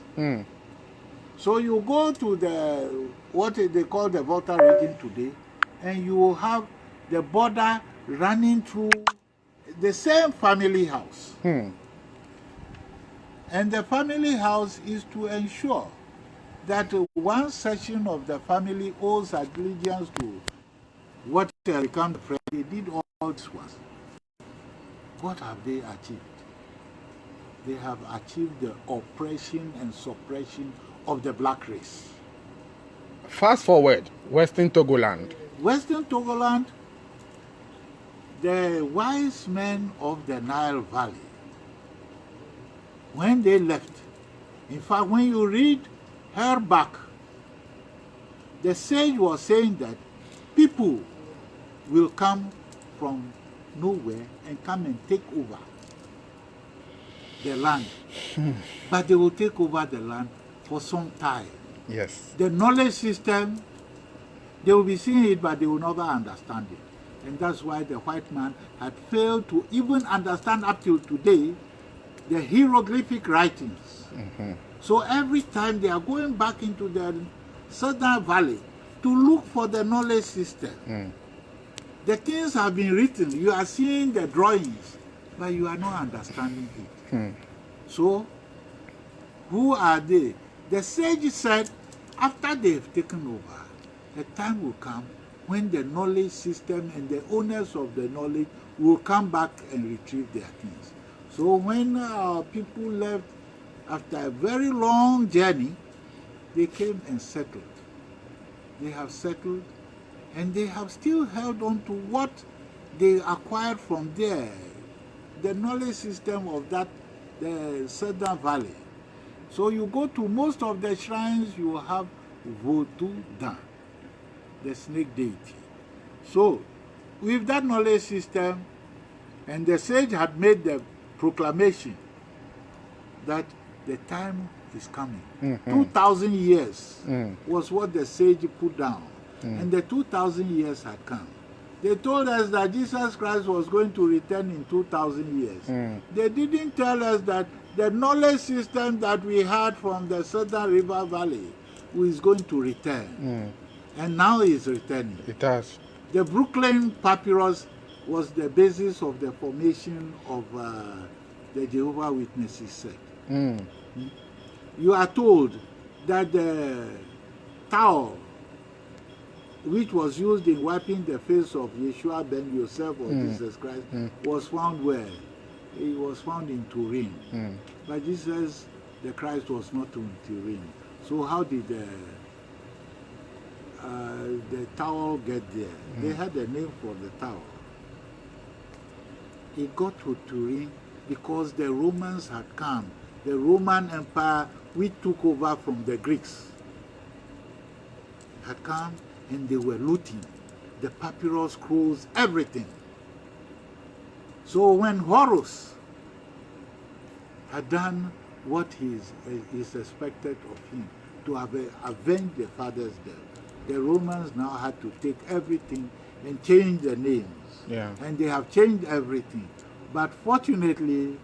So you go to the, what they call the Volta region today, and you will have the border running through the same family house. And the family house is to ensure that one section of the family owes allegiance to what has become the friend. They did all this was. What have they achieved? They have achieved the oppression and suppression of the black race. Fast forward, Western Togoland. Western Togoland, the wise men of the Nile Valley, when they left, in fact, when you read Herback, the sage was saying that people will come from nowhere and come and take over the land. But they will take over the land for some time. Yes. The knowledge system, they will be seeing it, but they will never understand it. And that's why the white man had failed to even understand up till today the hieroglyphic writings. So every time they are going back into the Southern Valley to look for the knowledge system, the things have been written. You are seeing the drawings, but you are not understanding it. So, who are they? The sage said, after they've taken over, the time will come when the knowledge system and the owners of the knowledge will come back and retrieve their things. So when people left after a very long journey, they came and settled. They have settled, and they have still held on to what they acquired from there, the knowledge system of that, the Southern Valley. So you go to most of the shrines, you have Voodoo Dan, the snake deity. So with that knowledge system, and the sage had made the proclamation that the time is coming. 2,000 years was what the sage put down. And the 2,000 years had come. They told us that Jesus Christ was going to return in 2,000 years. They didn't tell us that the knowledge system that we had from the Southern River Valley is going to return. And now it's returning. It has. The Brooklyn Papyrus was the basis of the formation of the Jehovah's Witnesses sect. You are told that the towel which was used in wiping the face of Yeshua ben Yosef or Jesus Christ was found where? It was found in Turin. But Jesus, the Christ, was not in Turin. So how did the towel get there? They had a name for the towel. It got to Turin because the Romans had come. The Roman Empire, which took over from the Greeks, had come and they were looting the papyrus scrolls, everything. So when Horus had done what is expected of him, to avenge the father's death, the Romans now had to take everything and change the names. Yeah. And they have changed everything. But fortunately,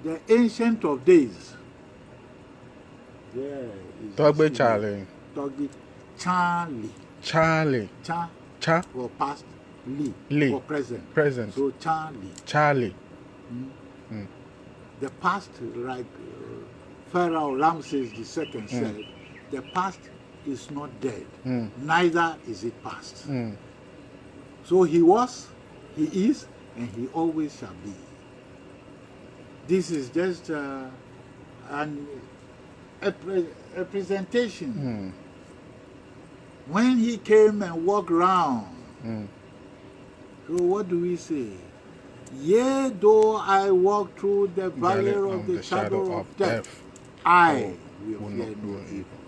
the Ancient of Days, Dogma Charlie. Doggy Charlie. Charlie. Cha for past, Lee for present. Present. So Charlie. Charlie. The past, like Pharaoh Ramses II said, the past is not dead, neither is it past. So he was, he is, and he always shall be. This is just a presentation. When he came and walked round, so what do we say? Yea, though I walk through the valley of the shadow of death, I will fear no evil.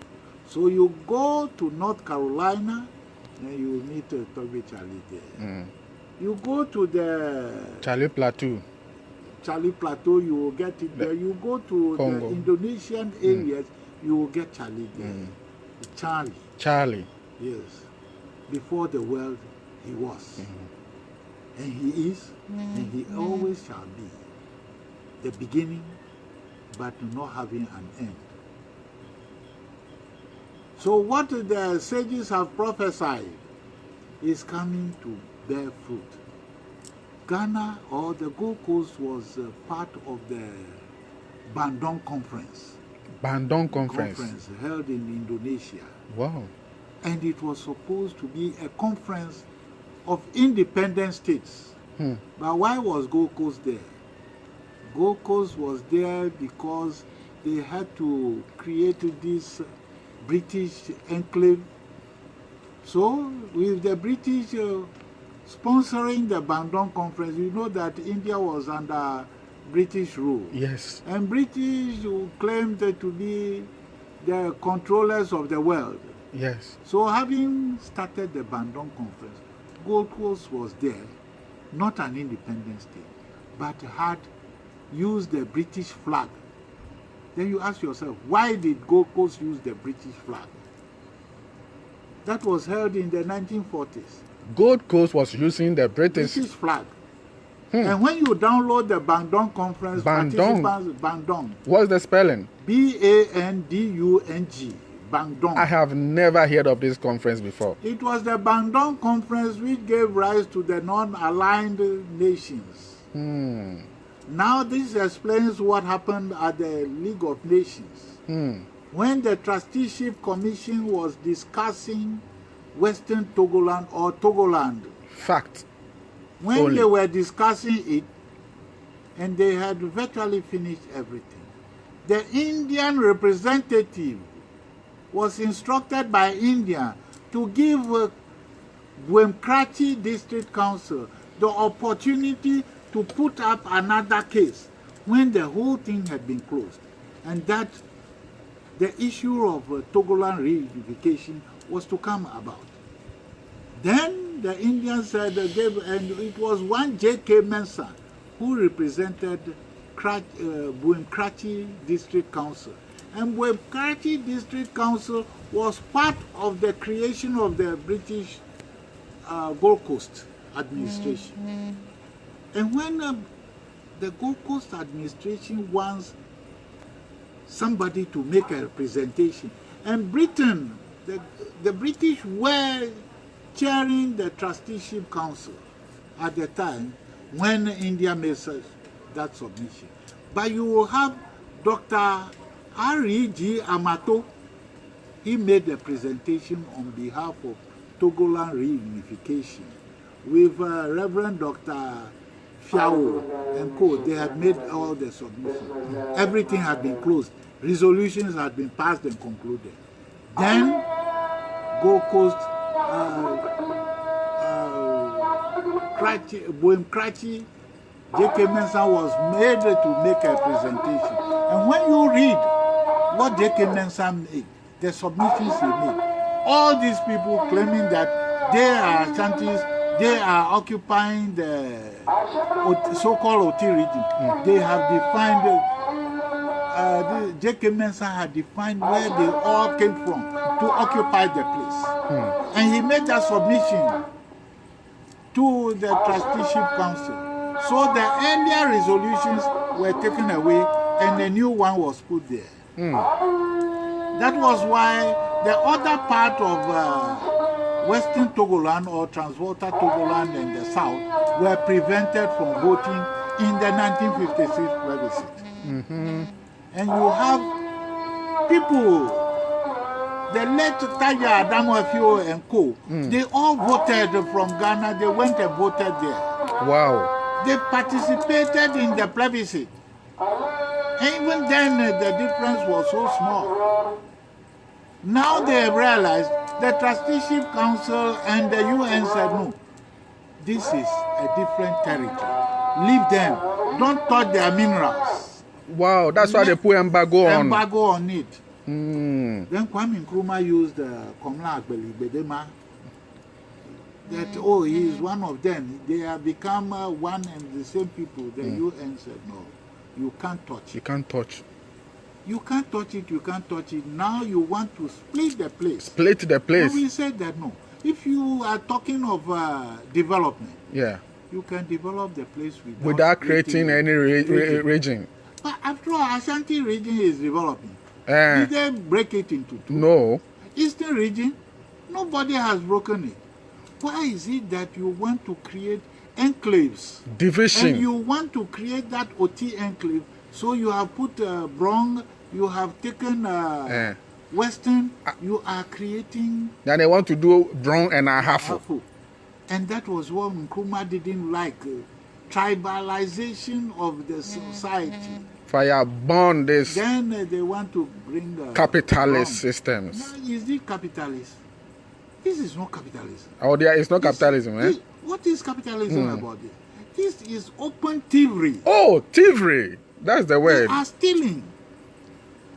So you go to North Carolina, and you will meet Toby Charlie there. You go to the Charlie Plateau. Charlie Plateau, you will get it there. You go to Congo. the Indonesian areas, you will get Charlie there. Charlie. Charlie. Yes. Before the world, he was. And he is, and he always shall be. The beginning, but not having an end. So what the sages have prophesied is coming to bear fruit. Ghana or the Gold Coast was part of the Bandung Conference. Bandung Conference. Held in Indonesia. Wow. And it was supposed to be a conference of independent states. But why was Gold Coast there? Gold Coast was there because they had to create this British enclave. So with the British sponsoring the Bandung Conference, you know that India was under British rule. Yes. And British claimed to be the controllers of the world. Yes. So having started the Bandung Conference, Gold Coast was there, not an independent state, but had used the British flag. Then you ask yourself, why did Gold Coast use the British flag? That was held in the 1940s. Gold Coast was using the British flag. And when you download the Bandung Conference, participants, Bandung. What's the spelling? B-A-N-D-U-N-G. Bandung. I have never heard of this conference before. It was the Bandung Conference which gave rise to the non-aligned nations. Now this explains what happened at the League of Nations. When the Trusteeship Commission was discussing Western Togoland or Togoland. Fact. When Only. they were discussing it, and they had virtually finished everything, the Indian representative was instructed by India to give Boadi District Council the opportunity to put up another case when the whole thing had been closed, and that the issue of Togoland reunification was to come about. Then the Indians said, and it was one J.K. Mensah who represented Boadi District Council. And Boadi District Council was part of the creation of the British Gold Coast administration. And when the Gold Coast administration wants somebody to make a representation, and Britain, the British were chairing the trusteeship council at the time when India made that submission. But you will have Dr. R.E.G. Amato. He made the presentation on behalf of Togoland reunification with Reverend Dr. Fiao and co. They had made all the submissions. Everything had been closed. Resolutions had been passed and concluded. Then Gold Coast, Boadi, J.K. Mensah was made to make a presentation. And when you read what J.K. Mensah made, the submissions he made, all these people claiming that they are Ashantis, they are occupying the so-called Oti region. They have defined, J.K. Mensah had defined where they all came from to occupy the place. And he made that submission to the trusteeship council. So the earlier resolutions were taken away and a new one was put there. That was why the other part of Western Togoland or Transwater Togoland and the South were prevented from voting in the 1956 plebiscite. And you have people, the late Taja Adamo Afio and co, they all voted from Ghana, they went and voted there. Wow. They participated in the plebiscite. And even then, the difference was so small. Now they have realized the trusteeship council and the UN said, no, this is a different territory. Leave them. Don't touch their minerals. Wow, that's why they put embargo on. Embargo on it. Then Kwame Nkrumah used Colonial Bedema. That, oh, he is one of them. They have become one and the same people. The UN said, no, you can't touch it. You can't touch. You can't touch it, you can't touch it. Now you want to split the place. Split the place. And we said that no. If you are talking of development, yeah, you can develop the place without creating any region. But after all, Ashanti region is developing. Did they break it into two? No. Eastern region, nobody has broken it. Why is it that you want to create enclaves? Division. And you want to create that OT enclave, so you have put Brong, you have taken Western, you are creating... Then they want to do Brong and Ahafo. And that was what Nkrumah didn't like, tribalization of the society. Fire burn this. Then they want to bring... capitalist systems. No, is it capitalist? This is not capitalism. Oh, there is not capitalism, eh? What is capitalism about this? This is open thievery. Oh, thievery. That's the word. They are stealing.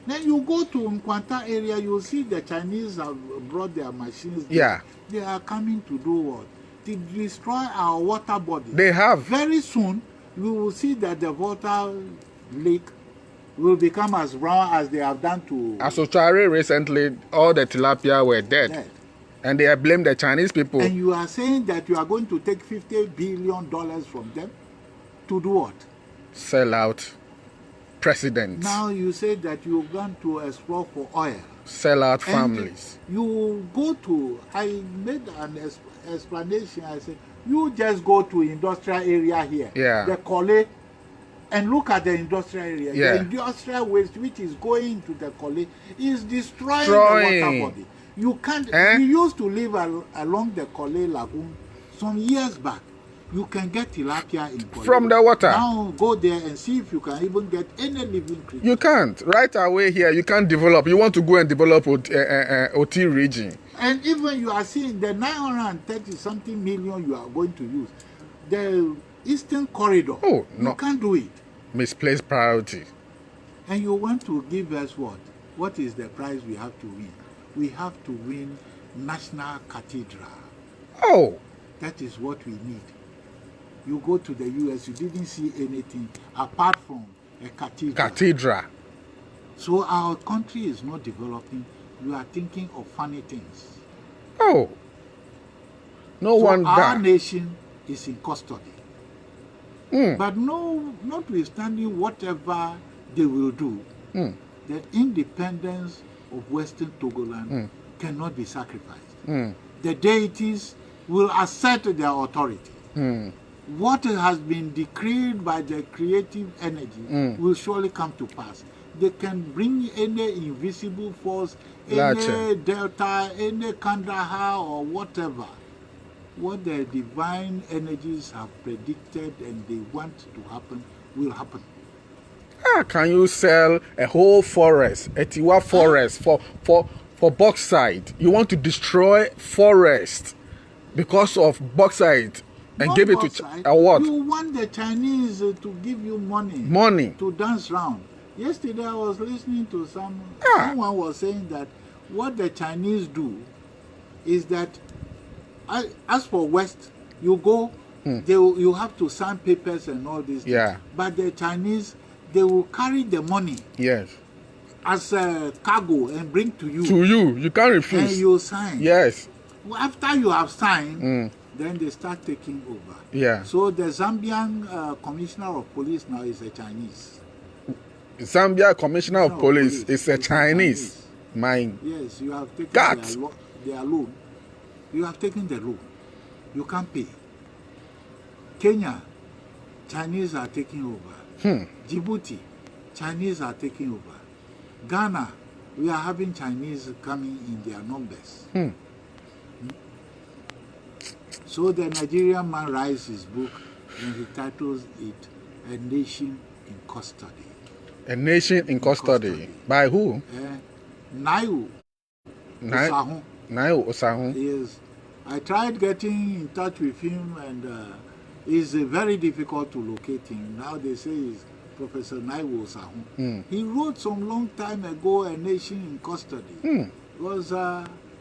Then you go to Nkwanta area, you see the Chinese have brought their machines there. Yeah. They are coming to do what? To destroy our water body. They have. Very soon, we will see that the water lake will become as brown as they have done to... As Ochare recently, all the tilapia were dead. And they have blamed the Chinese people. And you are saying that you are going to take $50 billion from them to do what? Sell out presidents. Now you say that you're going to explore for oil. Sell out families. You go to, I made an explanation. I said, you just go to industrial area here. Yeah. The Kole, and look at the industrial area. Yeah. The industrial waste which is going to the Kole is destroying the water body. You can't. We used to live along the Colonial Lagoon some years back. You can get tilapia in Colonial. From the water. Now go there and see if you can even get any living creature. You can't. Right away here, you can't develop. You want to go and develop OT region. And even you are seeing the 930-something million you are going to use. The Eastern Corridor. Oh, no. You can't do it. Misplaced priority. And you want to give us what? What is the prize we have to win? We have to win National Cathedral. Oh. That is what we need. You go to the US, you didn't see anything apart from a cathedral. So our country is not developing. You are thinking of funny things. Oh. No wonder. Our nation is in custody. But notwithstanding whatever they will do, the independence of Western Togoland cannot be sacrificed. The deities will assert their authority. What has been decreed by the creative energy will surely come to pass. They can bring any invisible force, any delta, any Kandahar or whatever. What the divine energies have predicted and they want to happen will happen. Can you sell a whole forest, a Tiwa forest, for bauxite? You want to destroy forest because of bauxite and give it to what? You want the Chinese to give you money to dance round. Yesterday I was listening to someone was saying that what the Chinese do is that as for West, you go, you have to sign papers and all this. Yeah. But the Chinese, they will carry the money. Yes. As a cargo and bring to you. You can't refuse. And you sign. Yes. After you have signed, then they start taking over. Yeah. So the Zambian commissioner of police now is a Chinese. Zambia commissioner of police is a Chinese. Yes, you have taken their loan. You have taken the loan. You can't pay. Kenya, Chinese are taking over. Djibouti, Chinese are taking over. Ghana, we are having Chinese coming in their numbers. So the Nigerian man writes his book and he titles it A Nation in Custody. A Nation in Custody. By who? Nayu Osahun. Nayu Osahun. Yes. I tried getting in touch with him and it's very difficult to locate him. Now they say he's Professor Nayu Osahun. He wrote some long time ago A Nation in Custody.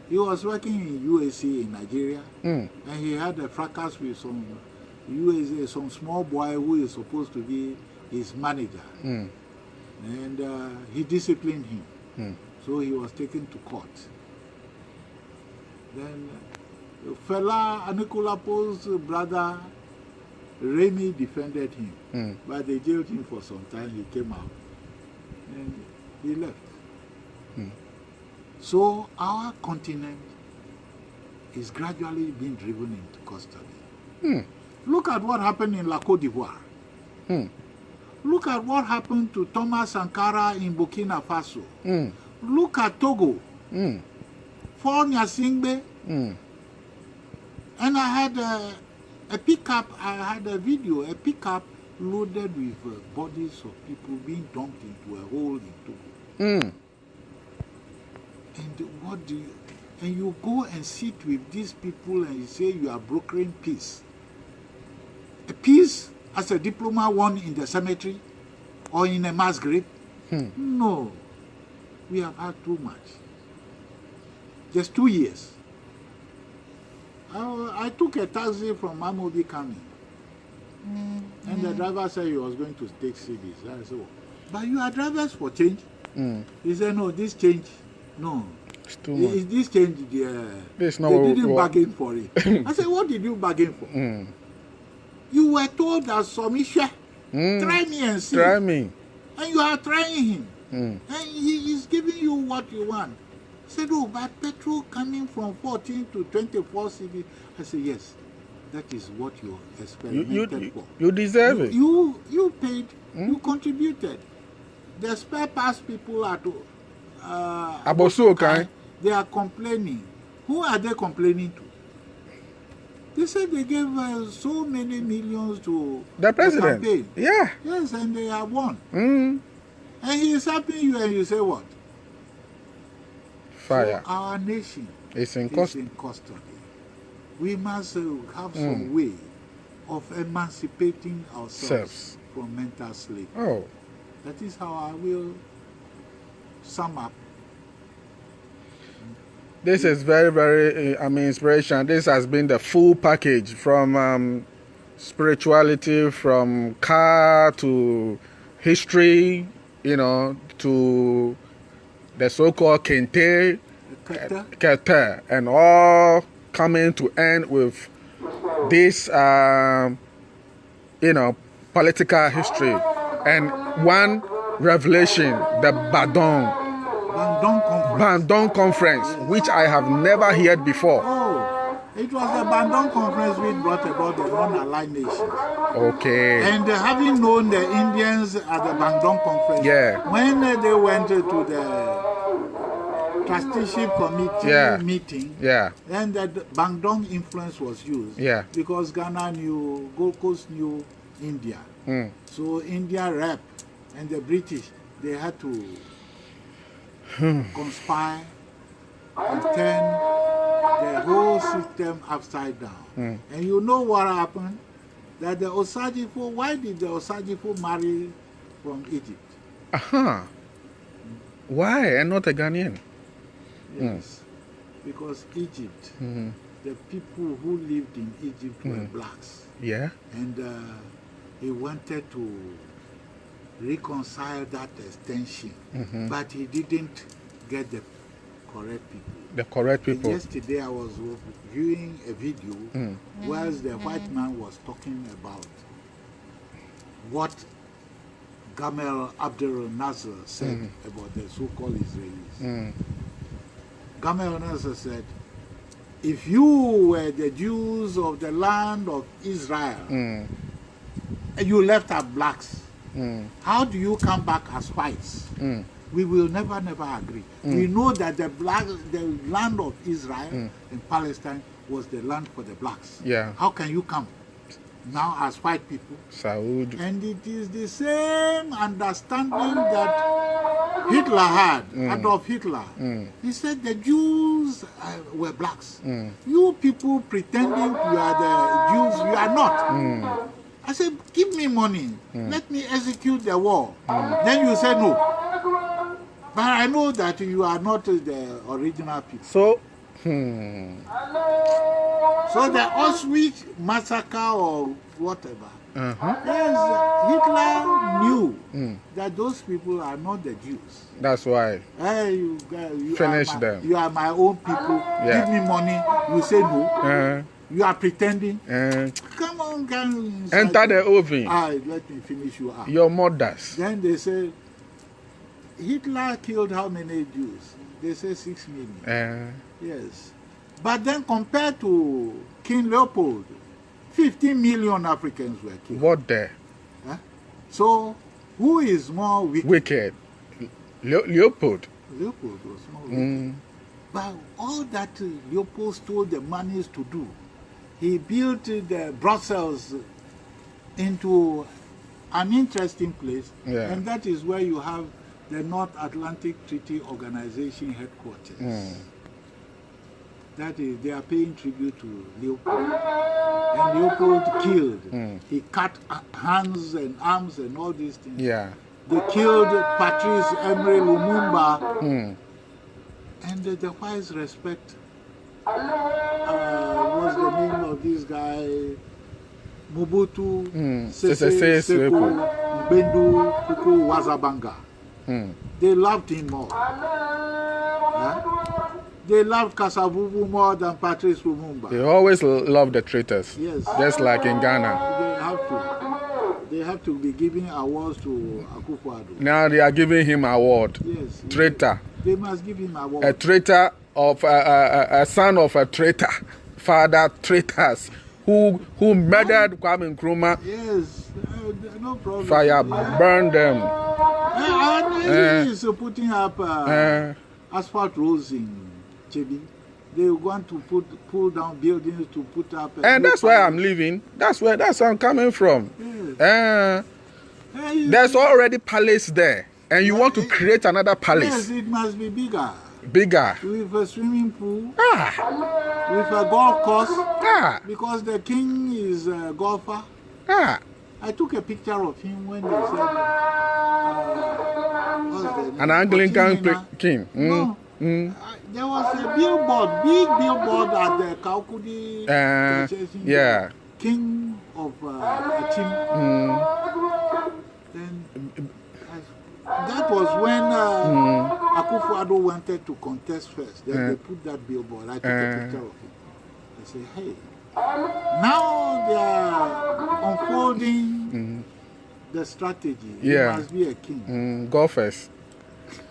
He was working in UAC in Nigeria and he had a fracas with some UAC, some small boy who is supposed to be his manager. And he disciplined him. So he was taken to court. Then fella Anikulapo's brother Remy defended him, but they jailed him for some time. He came out and he left. So our continent is gradually being driven into custody. Look at what happened in La Côte d'Ivoire. Look at what happened to Thomas Sankara in Burkina Faso. Look at Togo. For Nyasingbe. And I had a pickup, I had a video, a pickup loaded with bodies of people being dumped into a hole in Togo. And what do you, and you go and sit with these people and you say you are brokering peace. A peace as a diploma won in the cemetery or in a mass grave? No. We have had too much. Just 2 years. I took a taxi from Amobi coming. And the driver said he was going to take cities. I said, but you are drivers for change? He said, no, this change, no. It's too much. This change, they didn't bargain for it. I said, what did you bargain for? You were told that Somisha, try me and see. Try me. And you are trying him. And he is giving you what you want. I said, oh, but petrol coming from 14 to 24 cities. I said, yes, that is what you experimented for. You deserve it. You paid, you contributed. The spare parts people at Abosu, okay? They are complaining. Who are they complaining to? They said they gave so many millions to The president. campaign. Yeah. Yes, and they have won. Mm. And he is helping you, and you say what? Fire. So our nation It's in is cost. in custody. We must have some way of emancipating ourselves Selves. from mental slavery. Oh. That is how I will sum up. This is very, very, inspiration. This has been the full package from spirituality, from car to history, to the so-called Kente, Kete, and all coming to end with this, political history. And one revelation, the Bandung Conference, which I have never heard before. Oh, it was the Bandung Conference which brought about the non-aligned nations. Okay. And having known the Indians at the Bandung Conference, Yeah. when they went to the trusteeship committee meeting, then the Bandung influence was used. Yeah. Because Ghana knew, Gold Coast knew India. So India rep and the British, they had to conspire and turn the whole system upside down. And you know what happened? That the Osajifo, why did the Osajifo marry from Egypt? Why? And not a Ghanaian? Yes. Because Egypt, the people who lived in Egypt were blacks. Yeah. And he wanted to reconcile that extension, but he didn't get the correct people. The correct people. And yesterday I was viewing a video where the white man was talking about what Gamal Abdel Nasser said about the so-called Israelis. Gamal Nasser said, if you were the Jews of the land of Israel, and you left our blacks, how do you come back as whites? We will never agree. We know that the land of Israel and Palestine was the land for the blacks. Yeah. How can you come now as white people? Saud. And it is the same understanding that Hitler had, Adolf Hitler. He said the Jews were blacks. You people pretending you are the Jews, you are not. I said, give me money. Let me execute the war. Then you say no. But I know that you are not the original people. So, So the Auschwitz massacre or whatever, yes, Hitler knew that those people are not the Jews. that's why. Hey, you Finish them. You are my own people. Yeah. Give me money. You say no. You are pretending. Come on, can Enter the oven. let me finish you up. Your mothers. Then they say, Hitler killed how many Jews? They say 6 million. Yes. But then compared to King Leopold, 15 million Africans were killed. What the? So, who is more wicked? Wicked. Leopold. Leopold was more wicked. But all that Leopold stole the monies to do, he built the Brussels into an interesting place, and that is where you have the North Atlantic Treaty Organization headquarters. That is, they are paying tribute to Leopold. And Leopold killed. He cut hands and arms and all these things. Yeah. They killed Patrice Emery Lumumba. And the whites respect. What's the name of this guy? Mobutu Sese Seko Mbendu Kuku Wazabanga. They loved him more. They loved Kasavubu more than Patrice Lumumba. They always love the traitors. Yes. Just like in Ghana. They have to. They have to be giving awards to Akufo-Addo. Now they are giving him award. Yes. Traitor. They must give him award. A traitor of a son of a traitor. Father traitors who murdered Kwame Nkrumah. Yes. No problem. Fire burn them. He is putting up asphalt roads in Chebi. They want to pull down buildings to put up. And that's where I'm living. That's where I'm coming from. Yes. There's already palace there, and you want to create another palace. Yes, it must be bigger. Bigger. With a swimming pool. With a golf course. Because the king is a golfer. I took a picture of him when they said, an Anglican king. No. There was a billboard, big billboard at the Kaukudi king of a team. Then that was when Akufo-Addo wanted to contest first. Then they put that billboard. I took a picture of it. I said, hey, now they are unfolding the strategy. He must be a king. Golfers.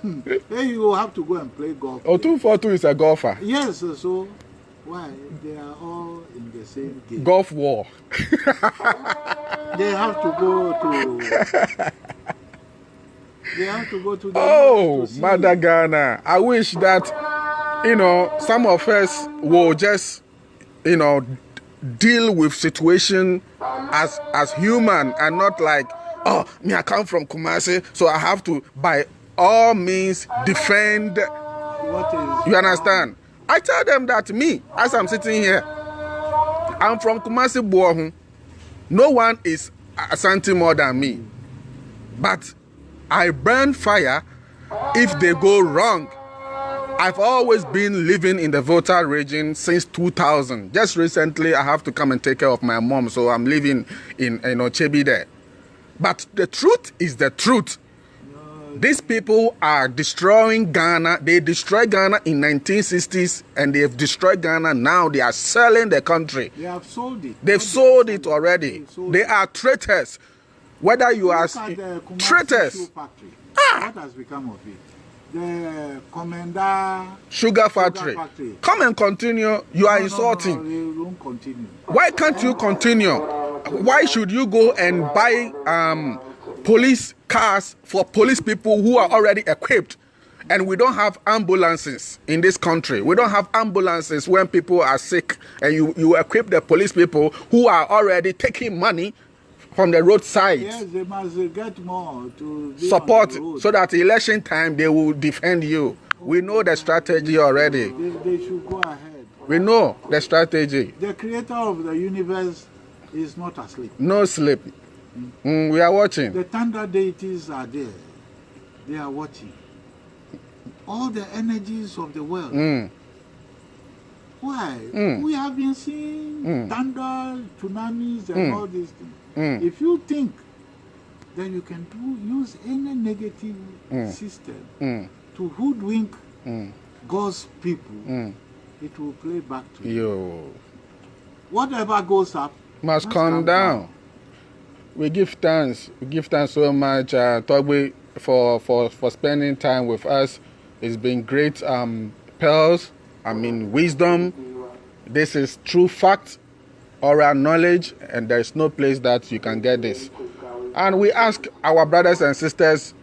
Then you will have to go and play golf. 242 is a golfer. Yes, so why? They are all in the same game. Golf war. They have to go to. They have to go to the. Oh, Mother Ghana. I wish that, some of us will just, deal with situation as human and not like, oh, me, I come from Kumasi, so I have to, by all means, defend. You understand? I tell them that me, as I'm sitting here, I'm from Kumasi Boahu. No one is Asante more than me. But I burn fire if they go wrong. I've always been living in the Volta region since 2000. Just recently, I have to come and take care of my mom, so I'm living in Chebi there. But the truth is the truth. These people are destroying Ghana. They destroyed Ghana in 1960s, and they have destroyed Ghana now. They are selling the country. They have sold it. They've sold it already. They are traitors. Whether you are traitors. What has become of it? The Commander Sugar factory. Come and continue. You are insulting. No, they won't continue. Why can't you continue? Why should you go and buy police cars for police people who are already equipped? And we don't have ambulances in this country. We don't have ambulances when people are sick, and you equip the police people who are already taking money from the roadside. Yes, they must get more to support, so that election time they will defend you. We know the strategy already. They should go ahead. We know the strategy. The creator of the universe is not asleep. No sleep. We are watching. The thunder deities are there. They are watching. All the energies of the world. Why? We have been seeing thunder, tsunamis, and all these things. If you think that you can use any negative system to hoodwink God's people, it will play back to you. Whatever goes up must come down. We give thanks. We give thanks so much, Togbe, for spending time with us. It's been great pearls. Wisdom. This is true fact, oral knowledge, and there is no place that you can get this. And we ask our brothers and sisters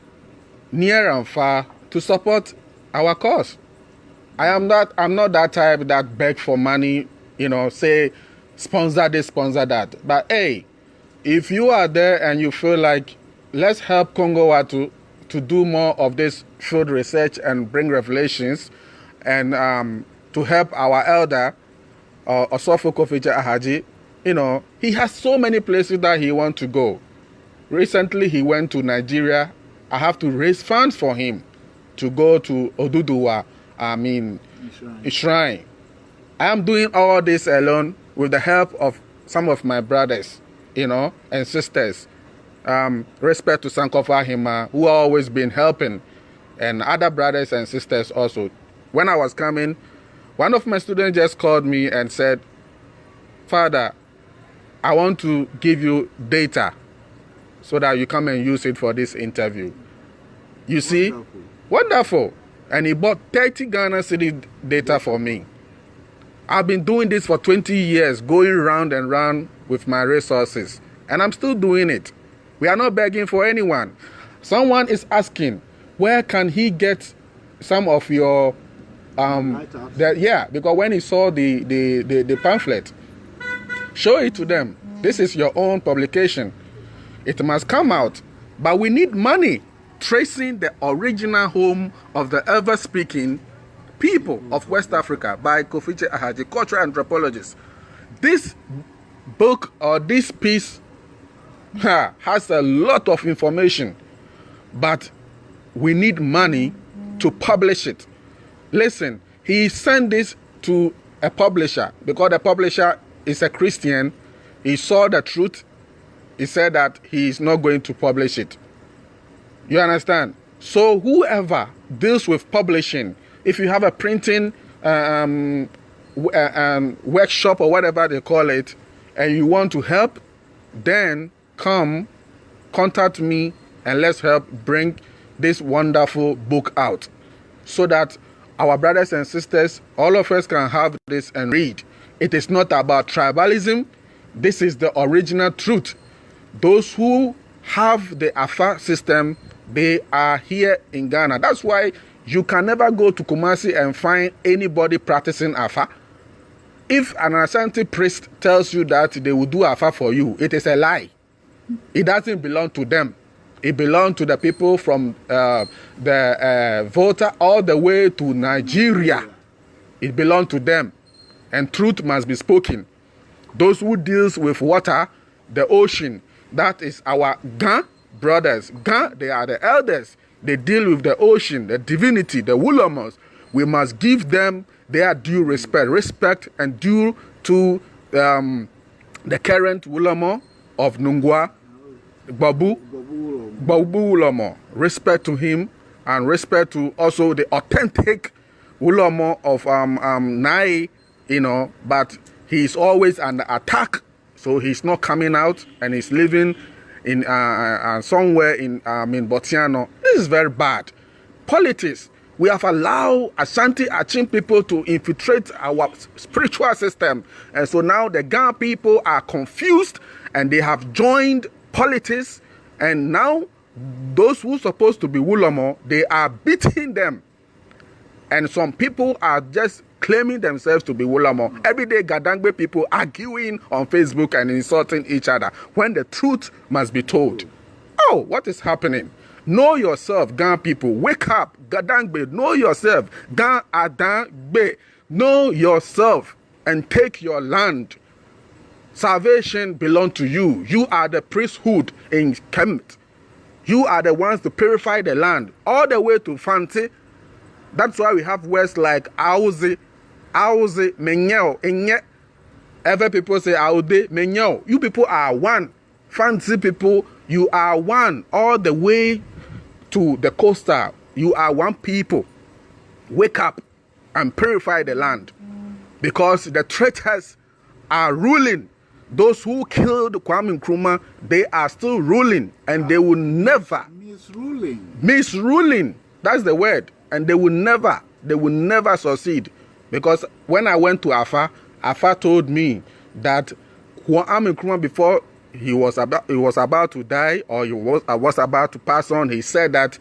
near and far to support our cause. I'm not that type that beg for money, say sponsor this, sponsor that. But hey, if you are there and you feel like, let's help Congo to do more of this field research and bring revelations, and to help our elder, Ɔsɔfo Kofitse Ahadzi, he has so many places that he wants to go. Recently, he went to Nigeria. I have to raise funds for him to go to Oduduwa, Shrine. I am doing all this alone with the help of some of my brothers, and sisters. Respect to Sankofa Hima, who have always been helping, and other brothers and sisters also. When I was coming, one of my students just called me and said, Father, I want to give you data so that you come and use it for this interview. You see? Wonderful. And he bought 30 Ghana cedi data for me. I've been doing this for 20 years, going round and round with my resources. And I'm still doing it. We are not begging for anyone. Someone is asking, where can he get some of your because when he saw the pamphlet, show it to them. This is your own publication. It must come out. But we need money tracing the original home of the ever-speaking people of West Africa by Kofitse Ahadzi, cultural anthropologist. This book or this piece has a lot of information, but we need money to publish it. Listen, he sent this to a publisher because the publisher is a Christian. He saw the truth. He said that he is not going to publish it. You understand? So whoever deals with publishing, if you have a printing workshop or whatever they call it, and you want to help, then come contact me and let's help bring this wonderful book out so that our brothers and sisters, all of us can have this and read. It is not about tribalism. This is the original truth. Those who have the Afa system, they are here in Ghana. That's why you can never go to Kumasi and find anybody practicing Afa. If an Ashanti priest tells you that they will do Afa for you, it is a lie. It doesn't belong to them. It belongs to the people from the Volta all the way to Nigeria. It belongs to them. And truth must be spoken. Those who deals with water, the ocean, that is our Ga brothers. Ga, they are the elders. They deal with the ocean, the divinity, the Wulomos. We must give them their due respect and due to the current Wulomo of Nungwa, Babu Wulomo. Respect to him and respect to also the authentic Wulomo of Nai, but he's always under attack, so he's not coming out and he's living in somewhere in Botswana. This is very bad. Politics. We have allowed Ashanti Achim people to infiltrate our spiritual system. And so now the Ghana people are confused and they have joined politics. And now those who are supposed to be Wulomo, they are beating them. And some people are just claiming themselves to be Wulomo. Every day Gadangbe people arguing on Facebook and insulting each other when the truth must be told. Oh, what is happening? Know yourself, Ghana people. Wake up, Gadangbe. Know yourself, Ghana Adangbe. Know yourself and take your land. Salvation belongs to you. You are the priesthood in Kemet. You are the ones to purify the land. All the way to Fanti. That's why we have words like Auzi, Menyeo, Enye. Every people say Aude, Menyeo. You people are one. Fancy people, you are one. All the way to the coastal, you are one people. Wake up and purify the land. Because the traitors are ruling. Those who killed Kwame Nkrumah, they are still ruling. And they will never... Misruling. That's the word. And they will never succeed. Because when I went to Afa told me that Kwame Nkrumah, before he was about to die, or he was about to pass on, he said that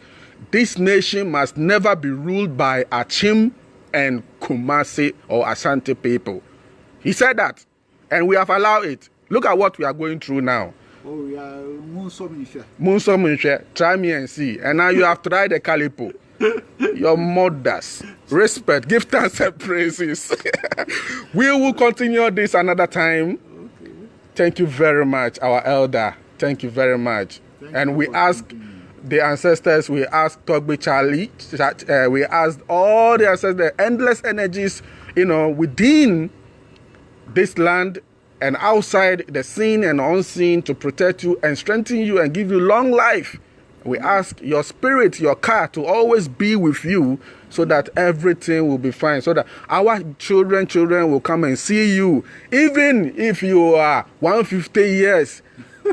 this nation must never be ruled by Achim and Kumasi or Ashanti people. He said that, and we have allowed it. Look at what we are going through now. Oh, we are Munsominshe. Try me and see. And now you have tried the Kalipo. Your mothers. Respect. Give thanks and praises. We will continue this another time. Okay. Thank you very much, our elder. Thank you very much. And we ask the ancestors, we ask Togbe Charlie, we ask all the ancestors, the endless energies, within this land and outside, the seen and unseen, to protect you and strengthen you and give you long life. We ask your spirit, your car, to always be with you so that everything will be fine, so that our children will come and see you. Even if you are 150 years,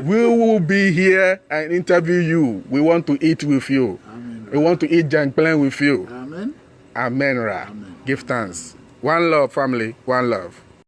we will be here and interview you. We want to eat with you. Amen. We want to eat jangplen with you. Amen. Amen, Ra. Amen. Give thanks. One love, family. One love.